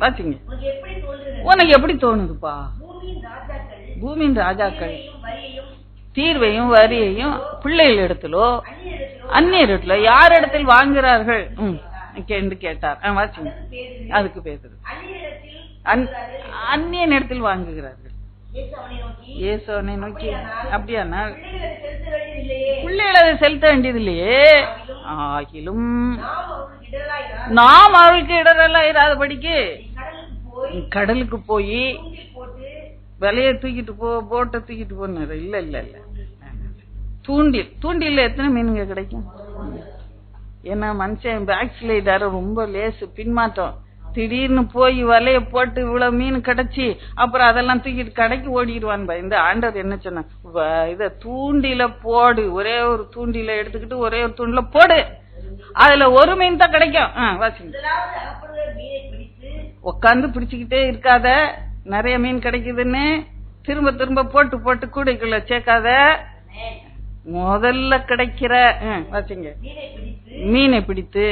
வாசிங்க, உனக்கு எப்படி தோணுதுப்பா, பூமியின் ராஜாக்கள் தீர்வையும் வரியையும் பிள்ளைகள் இடத்திலோ அந்நியரிடத்துல யார் இடத்தில் வாங்குகிறார்கள் என்று கேட்டார். வாசிங்க. அதுக்கு பேசுறது அந்நியன் இடத்தில் வாங்குகிறார்கள். இயேசு அவனை நோக்கி, அப்படியானா பிள்ளைகளை செலுத்த வேண்டியது இல்லையே, ஆகிலும் நாம் அவளுக்கு இடரெல்லாம் இராதபடிக்கு கடலுக்கு போய் விலைய தூக்கிட்டு போட்டை தூக்கிட்டு போனாரு. இல்ல இல்ல இல்ல, தூண்டில எத்தனை மீனுங்க கிடைக்கும்? ஏன்னா மனுஷன் பேக் ஸ்லைடர் ரொம்ப லேசு, பின்மாற்றம். திடீர்னு போய் வலைய போட்டு இவ்வளவு மீன் கிடைச்சி அப்புறம் அதெல்லாம் தூக்கிட்டு கடைக்கு ஓடிடுவான். இந்த ஆண்டவர் என்ன சொன்ன, இத தூண்டில போடு, ஒரே ஒரு தூண்டில எடுத்துக்கிட்டு ஒரே ஒரு தூண்டில போடு, அதுல ஒரு மீன் தான் கிடைக்கும். வாசிங்க. உக்காந்து பிடிச்சுக்கிட்டே இருக்காத, நிறைய மீன் கிடைக்குதுன்னு திரும்ப திரும்ப போட்டு போட்டு கூடைக்குள்ள சேர்க்காத, முதல்ல கிடைக்கிற வாசிங்க மீனை பிடித்து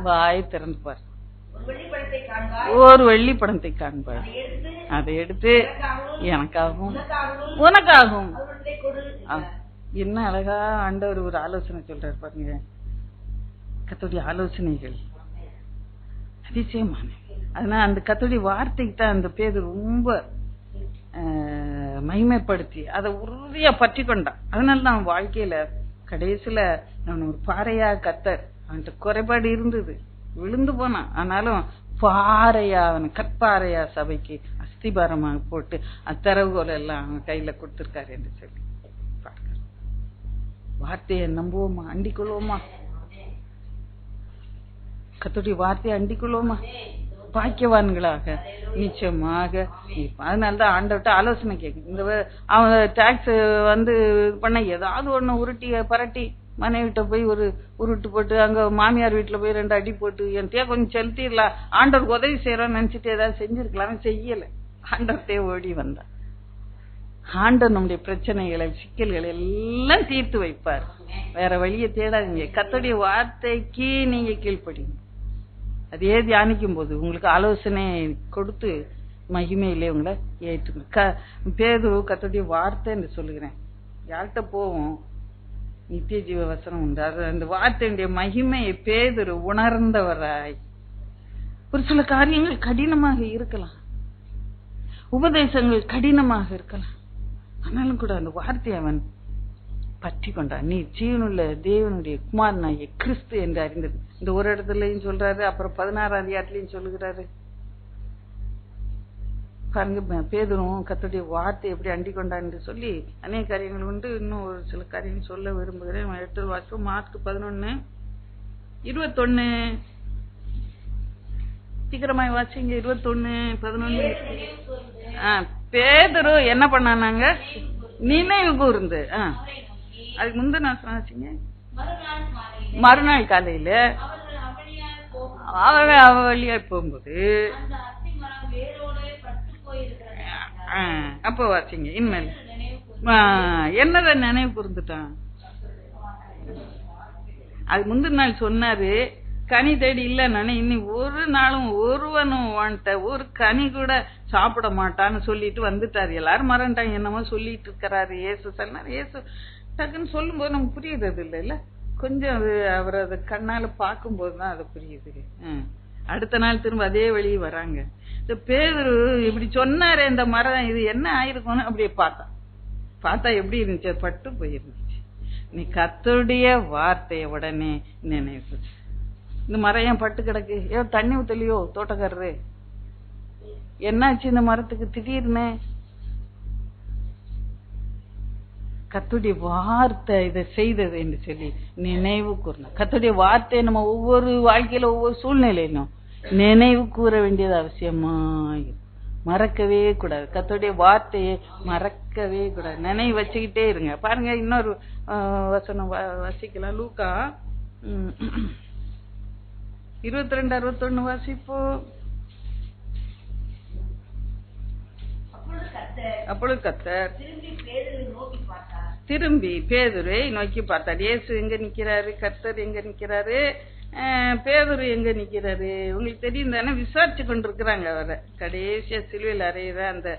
வாய் திறந்து பார், ஒரு வெள்ளி பணத்தை காண்பார், அதை எடுத்து எனக்காகவும் உனக்காகவும். என்ன அழகா ஆண்டவர் ஒரு ஆலோசனை சொல்றாரு பாருங்க. கர்த்தருடைய ஆலோசனைகள் அதிசயமான, அதனால அந்த கர்த்தருடைய வார்த்தைக்கு தான் அந்த பேர் ரொம்ப மகிமைப்படுத்தி அதை உறுதியா பற்றி கொண்டான். அதனாலதான் அவன் வாழ்க்கையில கடைசியில அவன் ஒரு பாறையா கர்த்தர், அவன்கிட்ட குறைபாடு இருந்தது, விழுந்து போனான். ஆனாலும் பாறையா, அவன் கற்பாறையா சபைக்கு அஸ்திபாரமாக போட்டு அத்தரவுகோல் எல்லாம் அவன் கையில கொடுத்திருக்காரு என்று சொல்லி பார்க்கிறோம். வார்த்தையை நம்புவோமா, அண்டிக் கொள்வோமா? கர்த்தருடைய வார்த்தையை அண்டிக் கொள்வோமா? பாக்கியவான்களாக நிச்சயமாக. அதனாலதான் ஆண்டவர்கிட்ட ஆலோசனை கேட்கும். இந்த அவன் டாக்ஸ் வந்து பண்ண ஏதாவது ஒண்ணு உருட்டி பரட்டி மனைவிட்ட போய் ஒரு உருட்டு போட்டு, அங்க மாமியார் வீட்டுல போய் 2 அடி போட்டு என்கிட்ட கொஞ்சம் செலுத்திடலாம், ஆண்டவருக்கு உதவி செய்யறோம்னு நினைச்சிட்டு ஏதாவது செஞ்சிருக்கலாம், செய்யல. ஆண்டவர்கிட்டே ஓடி வந்தான். ஆண்டவர் நம்முடைய பிரச்சனைகளை சிக்கல்களை எல்லாம் தீர்த்து வைப்பார். வேற வழியை தேடாதீங்க, கர்த்தருடைய வார்த்தைக்கு நீங்க கீழ்ப்படிங்க. அதே தியானிக்கும் போது உங்களுக்கு ஆலோசனை கொடுத்து மகிமையிலே உங்களை ஏற்றுங்க. பேதுரு கர்த்தருடைய வார்த்தை என்று சொல்லுகிறேன். யார்கிட்ட போவோம்? நித்திய ஜீவ வசனம் உண்டு. அது அந்த வார்த்தையுடைய மகிமையை பேதுரு உணர்ந்தவராய். ஒரு சில காரியங்கள் கடினமாக இருக்கலாம், உபதேசங்கள் கடினமாக இருக்கலாம், ஆனாலும் கூட அந்த வார்த்தையை அவன் பற்றி கொண்டான். நீ ஜீவனுள்ள தேவனுடைய குமாரனாகிய கிறிஸ்து என்று அறிந்தது. இந்த ஒரு இடத்துலயும் சொல்றாரு, அப்புறம் 16ஆம் அதிகாரத்திலையும் சொல்லுகிறாரு. பாருங்க, பேதுரும் கர்த்தருடைய வார்த்தை எப்படி அண்டிக் கொண்டான் என்று சொல்லி அநேக காரியங்கள் உண்டு. இன்னும் ஒரு சில காரியங்கள் சொல்ல விரும்புகிறேன். 8 வாசிப்போம். மார்க் 11:21. சீக்கிரமாய் வாசிங்க. 21:11. பேதுரு என்ன பண்ணானாங்க? நினைவு கூர்ந்து. அதுக்கு முந்தின வாசிங்க. மறுநாள் காலையில அவ வழியா போகும்போது அப்ப வாசிங்க. இனிமேல் என்னத நினைவு கூர்ந்துட்டான்? அது முந்தின நாள் சொன்னாரு, கனி தேடி இல்ல நானே, இன்னி ஒரு நாளும் ஒருவனும் வாண்ட ஒரு கனி கூட சாப்பிட மாட்டான்னு சொல்லிட்டு வந்துட்டாரு. எல்லாரும் மறந்துட்டாங்க, என்னமோ சொல்லிட்டு இருக்கிறாரு ஏசு சொன்னாரு. ஏசு டக்குன்னு சொல்லும் போது நமக்கு புரியுறது இல்ல, கொஞ்சம் அது அவர் அதை கண்ணால பார்க்கும் போதுதான் அது புரியுது. அடுத்த நாள் திரும்ப அதே வழி வராங்க. இந்த பேதுரு இப்படி சொன்னாரு, இந்த மரம் இது என்ன ஆயிருக்கும்னு அப்படியே பார்த்தான். பார்த்தா எப்படி இருந்துச்சு? பட்டு போயிருந்துச்சு. நீ கர்த்தருடைய வார்த்தைய உடனே நினைவு. இந்த மரம் ஏன் பட்டு கிடக்கு? ஏதோ தண்ணி ஊத்தலையோ தோட்டக்காரரு? என்னாச்சு இந்த மரத்துக்கு திடீர்னு? கர்த்தருடைய வார்த்தை இதை செய்தது என்று சொல்லி நினைவு கூறணும். கர்த்தருடைய வார்த்தையை நம்ம ஒவ்வொரு வாழ்க்கையில ஒவ்வொரு சூழ்நிலையிலும் நினைவு கூற வேண்டியது அவசியமா. மறக்கவே கூடாது. கர்த்தருடைய வார்த்தையை மறக்கவே கூடாது. நினைவு வச்சுக்கிட்டே இருங்க. பாருங்க, இன்னொரு வசனம் வாசிக்கலாம். லூக்கா 22:61 வாசிப்போம். அப்பொழுது கர்த்தர் திரும்பி பேதுரை நோக்கி பார்த்தார். இயேசு எங்க நிக்கிறாரு? கர்த்தர் எங்க நிக்கிறாரு? பேதுரு எங்க நிக்கிறாரு? உங்களுக்கு தெரியும் தானே? விசாரிச்சு கொண்டிருக்கிறாங்க. அவரை கடைசியா சிலுவையில் அறையிற அந்த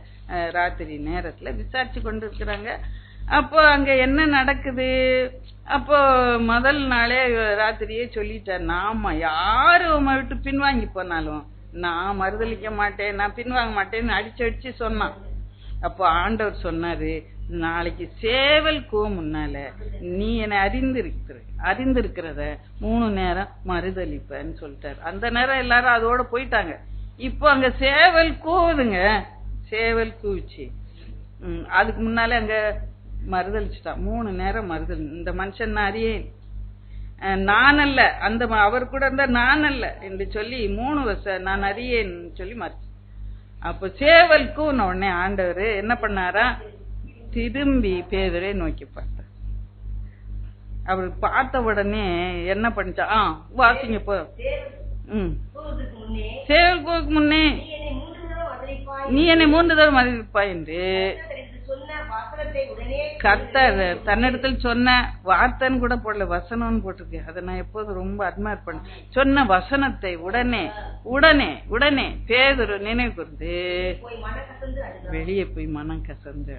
ராத்திரி நேரத்துல விசாரிச்சு கொண்டு இருக்கிறாங்க. அப்போ அங்க என்ன நடக்குது? அப்போ முதல் நாளே ராத்திரியே சொல்லிட்டார், நாம யாரு உமை விட்டு பின்வாங்கி போனாலும் நான் மறுதளிக்க மாட்டேன், நான் பின்வாங்க மாட்டேன்னு அடிச்சு சொன்னான். அப்போ ஆண்டவர் சொன்னாரு, நாளைக்கு சேவல் முன்னால நீ என்னை அறிந்திருக்கிறத 3 நேரம் மறுதளிப்பன்னு சொல்லிட்டாரு. அந்த நேரம் எல்லாரும் அதோட போயிட்டாங்க. இப்போ அங்க சேவல் கூவுதுங்க. சேவல் கூவிச்சு. அதுக்கு முன்னால அங்க மறுதளிச்சுட்டான். 3 நேரம் மறுதல். இந்த மனுஷன் நான் அறியேன், நான் அல்ல, அந்த அவர் கூட இருந்தா நான் அல்ல என்று சொல்லி 3 வருஷம் நான் அறியேன்னு சொல்லி மறுச்சு. அப்ப சேவல் கூன உடனே ஆண்டவர் என்ன பண்ணாரா? திரும்பி பேதுரை நோக்கி பார்த்தார். அவர் பார்த்த உடனே என்ன பண்ணிச்சா? வாசிங்க போ. சேவல் கூவுக்கு முன்னே நீ என்னை 3 தடவை மறுதளிப்பாய் என்று கர்த்தர் தன்னிடத்தில் சொன்ன வார்த்தைன்னு கூட போடல, வசனம்னு போட்டிருக்கு. அதை நான் எப்போதும் ரொம்ப அட்மையர் பண்ண. சொன்ன வசனத்தை உடனே உடனே உடனே பேதுரு நினைவு கூர்ந்து வெளியே போய் மனம் கசந்து.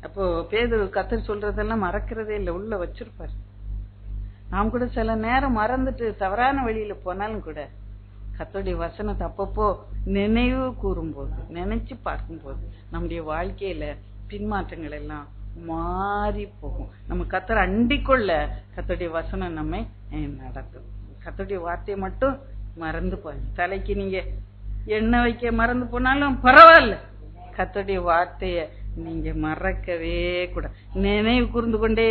அப்போ பேதுரு கர்த்தர் சொல்றதெல்லாம் மறக்கிறதே இல்லை, உள்ள வச்சிருப்பாரு. நாம் கூட சில நேரம் மறந்துட்டு தவறான வழியில போனாலும் கூட கர்த்தருடைய வசனத்தை அப்பப்போ நினைவு கூறும்போது, நினைச்சு பார்க்கும்போது நம்முடைய வாழ்க்கையில பின்மாற்றங்கள் எல்லாம் மாறி போகும். நம்ம கர்த்தரை அண்டிக்கொள்ள கர்த்தருடைய வசனம் நம்மை நடக்கும். கர்த்தருடைய வார்த்தையை மட்டும் மறந்து போய் தலைக்கு நீங்க எண்ணெய் வைக்க மறந்து போனாலும் பரவாயில்ல, கர்த்தருடைய வார்த்தைய நீங்க மறக்கவே கூட நினைவு கூர்ந்து கொண்டே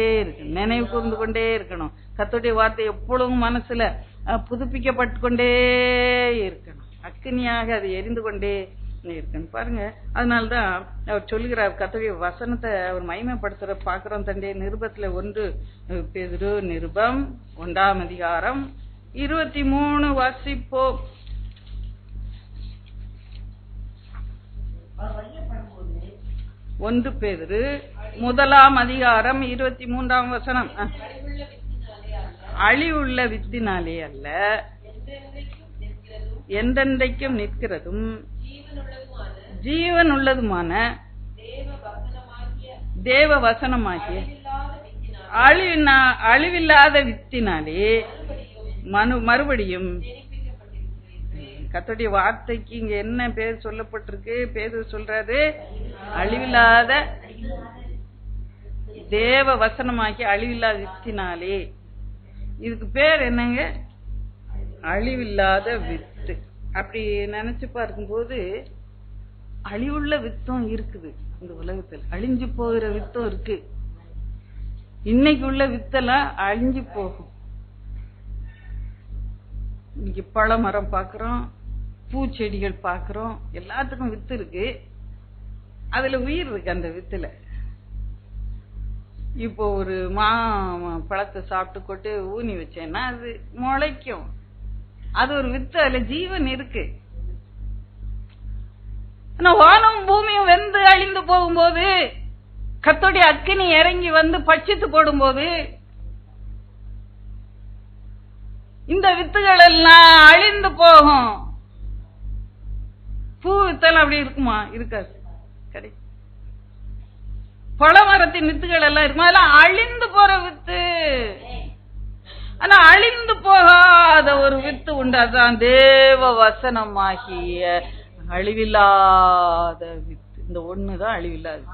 இருக்கணும். கர்த்தருடைய வார்த்தை எப்பொழுதும் மனசுல புதுப்பிக்கப்பட்டு கொண்டே இருக்கணும். அக்கினியாக அது எரிந்து கொண்டே இருக்கணும். பாருங்க, அதனால்தான் அவர் சொல்லுகிறார், கர்த்தருடைய வசனத்தை அவர் மகிமைப்படுத்துற பாக்குறோம். தன்னுடைய நிருபத்துல 1 பேதுரு நிருபம் 1ஆம் அதிகாரம் 23 வாசிப்போம். ஒன்று பேதுரு 1ஆம் அதிகாரம் 23ஆம் வசனம். அழிவுள்ள வித்தினாலே அல்ல, என்றென்றைக்கும் நிற்கிறதும் ஜீவன் உள்ளதுமான தேவ வசனமாகிய அழிவில்லாத வித்தினாலே மறுபடியும். கர்த்தருடைய வார்த்தைக்கு இங்க என்ன பேர் சொல்லப்பட்டிருக்கு? பேதுரு சொல்றாரு, அழிவில்லாத தேவ வசனமாகி அழிவில்லாத வித்தினாலே. இதுக்கு பேர் என்னங்க? அழிவில்லாத வித்து. அப்படி நினைச்சு பார்க்கும்போது அழிவுள்ள வித்தும் இருக்குது இந்த உலகத்தில், அழிஞ்சு போகிற வித்தும் இருக்கு. இன்னைக்கு உள்ள வித்தெல்லாம் அழிஞ்சு போகும். இன்னைக்கு பழ மரம் பாக்குறோம், பூச்செடிகள் பாக்குறோம், எல்லாத்துக்கும் வித்து இருக்கு. அதுல உயிர் இருக்கு அந்த வித்துல. இப்போ ஒரு பழத்தை சாப்பிட்டு கொட்டு ஊனி வச்சேன்னா அது முளைக்கும். அது ஒரு வித்து, அதுல ஜீவன் இருக்கு. ஆனா வானம் பூமியும் வெந்து அழிந்து போகும்போது, கர்த்தருடைய அக்கினி இறங்கி வந்து பட்சித்து போடும்போது, இந்த வித்துகள் எல்லாம் அழிந்து போகும். பூ வித்தெல்லாம் அப்படி இருக்குமா? இருக்காது. கிடையாது. பழமரத்தின் வித்துகள் எல்லாம் இருக்குமா? அதெல்லாம் அழிந்து போற வித்து. ஆனா அழிந்து போகாத ஒரு வித்து உண்டு, அதுதான் தேவ வசனமாகிய அழிவில்லாத வித்து. இந்த ஒண்ணுதான் அழிவில்லாது.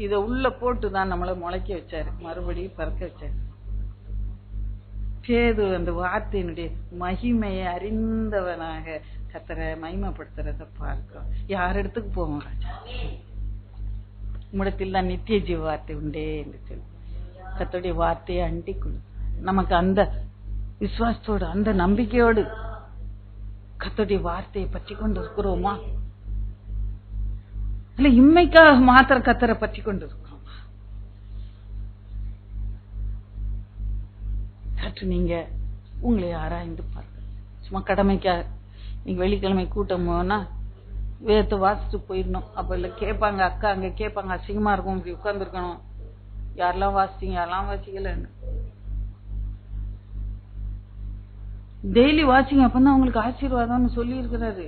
இத உள்ள போட்டுதான் நம்மள முளைக்க வச்சாரு, மறுபடியும் பறக்க வச்சாரு. பேது அந்த வார்த்தையினுடைய மகிமையை அறிந்தவனாக கர்த்தரை மகிமைப்படுத்துறத பார்க்கிறோம். யார் இடத்துக்கு போவோம்? ராஜா, உம்மிடத்தில் தான் நித்திய ஜீவ வார்த்தை உண்டே என்று சொல்லி கர்த்தருடைய வார்த்தையை அண்டிக்கொள். நமக்கு அந்த விசுவாசத்தோடு அந்த நம்பிக்கையோடு கர்த்தருடைய வார்த்தையை பற்றி கொண்டு இருக்கிறோமா? இல்ல இம்மைக்காக மாத்திர கர்த்தரை பற்றி கொண்டு இருக்கிறோமா? சற்று நீங்க உங்களை ஆராய்ந்து பார்க்க. சும்மா கடமைக்காக நீங்க வெள்ளிக்கிழமை கூட்டம் போனா வேத்து வாசிட்டு போயிடணும். அப்ப இல்ல கேட்பாங்க, அக்கா அங்க கேட்பாங்க, அசிங்கமா இருக்கும், இப்படி உட்கார்ந்து இருக்கணும், யாரெல்லாம் வாசிச்சீங்க, யாரெல்லாம் வாசிக்கலன்னு. டெய்லி வாசிங்க, அப்பதான் உங்களுக்கு ஆசீர்வாதம்னு சொல்லி இருக்கிறாரு,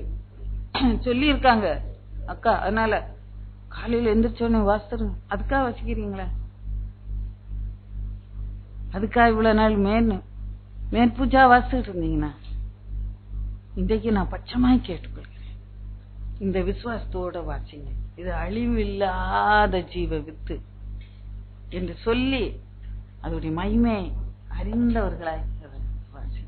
சொல்லி இருக்காங்க அக்கா. அதனால காலையில எந்திரிச்சோடனே வாசித்துருங்க. அதுக்காக வாசிக்கிறீங்களா? அதுக்காக இவ்வளவு நாள் மேற்பூஜா வாசிச்சுட்டு இருந்தீங்கன்னா இன்றைக்கு நான் பட்சமாய் கேட்டுக்கொள்கிறேன், இந்த விசுவாசத்தோட வாசிங்க. இது அழிவில்லாத ஜீவ வித்து என்று சொல்லி அதோடைய மகிமை அறிந்தவர்களாய் வாசி.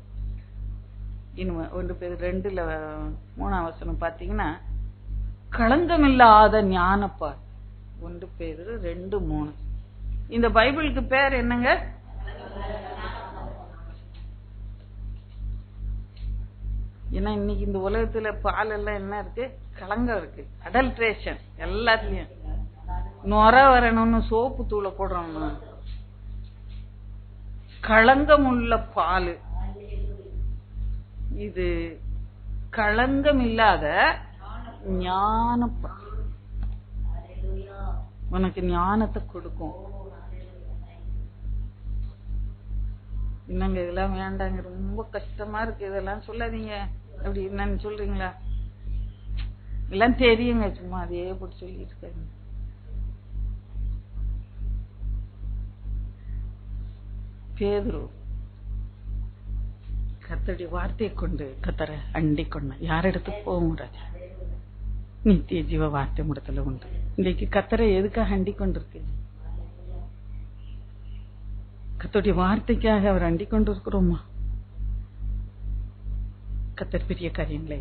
இன்னும் 1 பேதுரு 2:3 பாத்தீங்கன்னா, களங்கமில்லாத ஞானப்பார். 1 பேதுரு 2:3. இந்த பைபிளுக்கு பேர் என்னங்க? ஏன்னா இன்னைக்கு இந்த உலகத்துல பால் எல்லாம் என்ன இருக்கு? களங்கம் இருக்கு, அடல்ட்ரேஷன் எல்லாத்துலயும். நொர வரணும்னு சோப்பு தூளை போடுறோம். களங்கம் உள்ள பால் இது, களங்கம் இல்லாத ஞானப்பால். உனக்கு ஞானத்தை கொடுக்கும். என்னங்க இதெல்லாம் வேண்டாங்க, ரொம்ப கஷ்டமா இருக்கு, இதெல்லாம் சொல்லாதீங்க. அப்படி என்னன்னு சொல்றீங்களா? எல்லாம் தெரியுங்க, சும்மா அதையே போட்டு சொல்லிட்டு இருக்காங்க. பேதுரு கர்த்தருடைய வார்த்தையை கொண்டு கர்த்தரை அண்டிக் கொண்ட. யார் இடத்துக்கு போகும்? ராஜா, நித்திய ஜீவ வார்த்தை முடத்துல உண்டு. இன்னைக்கு கர்த்தரை எதுக்காக அண்டிக் கொண்டிருக்கு? கர்த்தருடைய வார்த்தைக்காக அவர் அண்டிக் கொண்டு இருக்கிறோமா? கர்த்தர் பெரிய காரியங்களை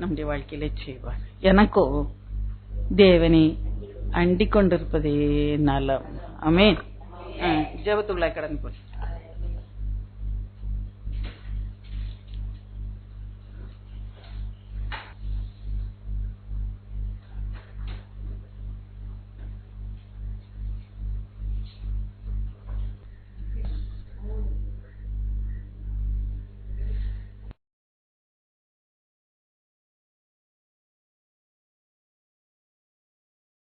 நம்முடைய வாழ்க்கையில செய்வார். எனக்கோ தேவனை அண்டிக் கொண்டிருப்பதே நலம். ஆமென். ஜெபத்துள்ளாய் கடந்து போய்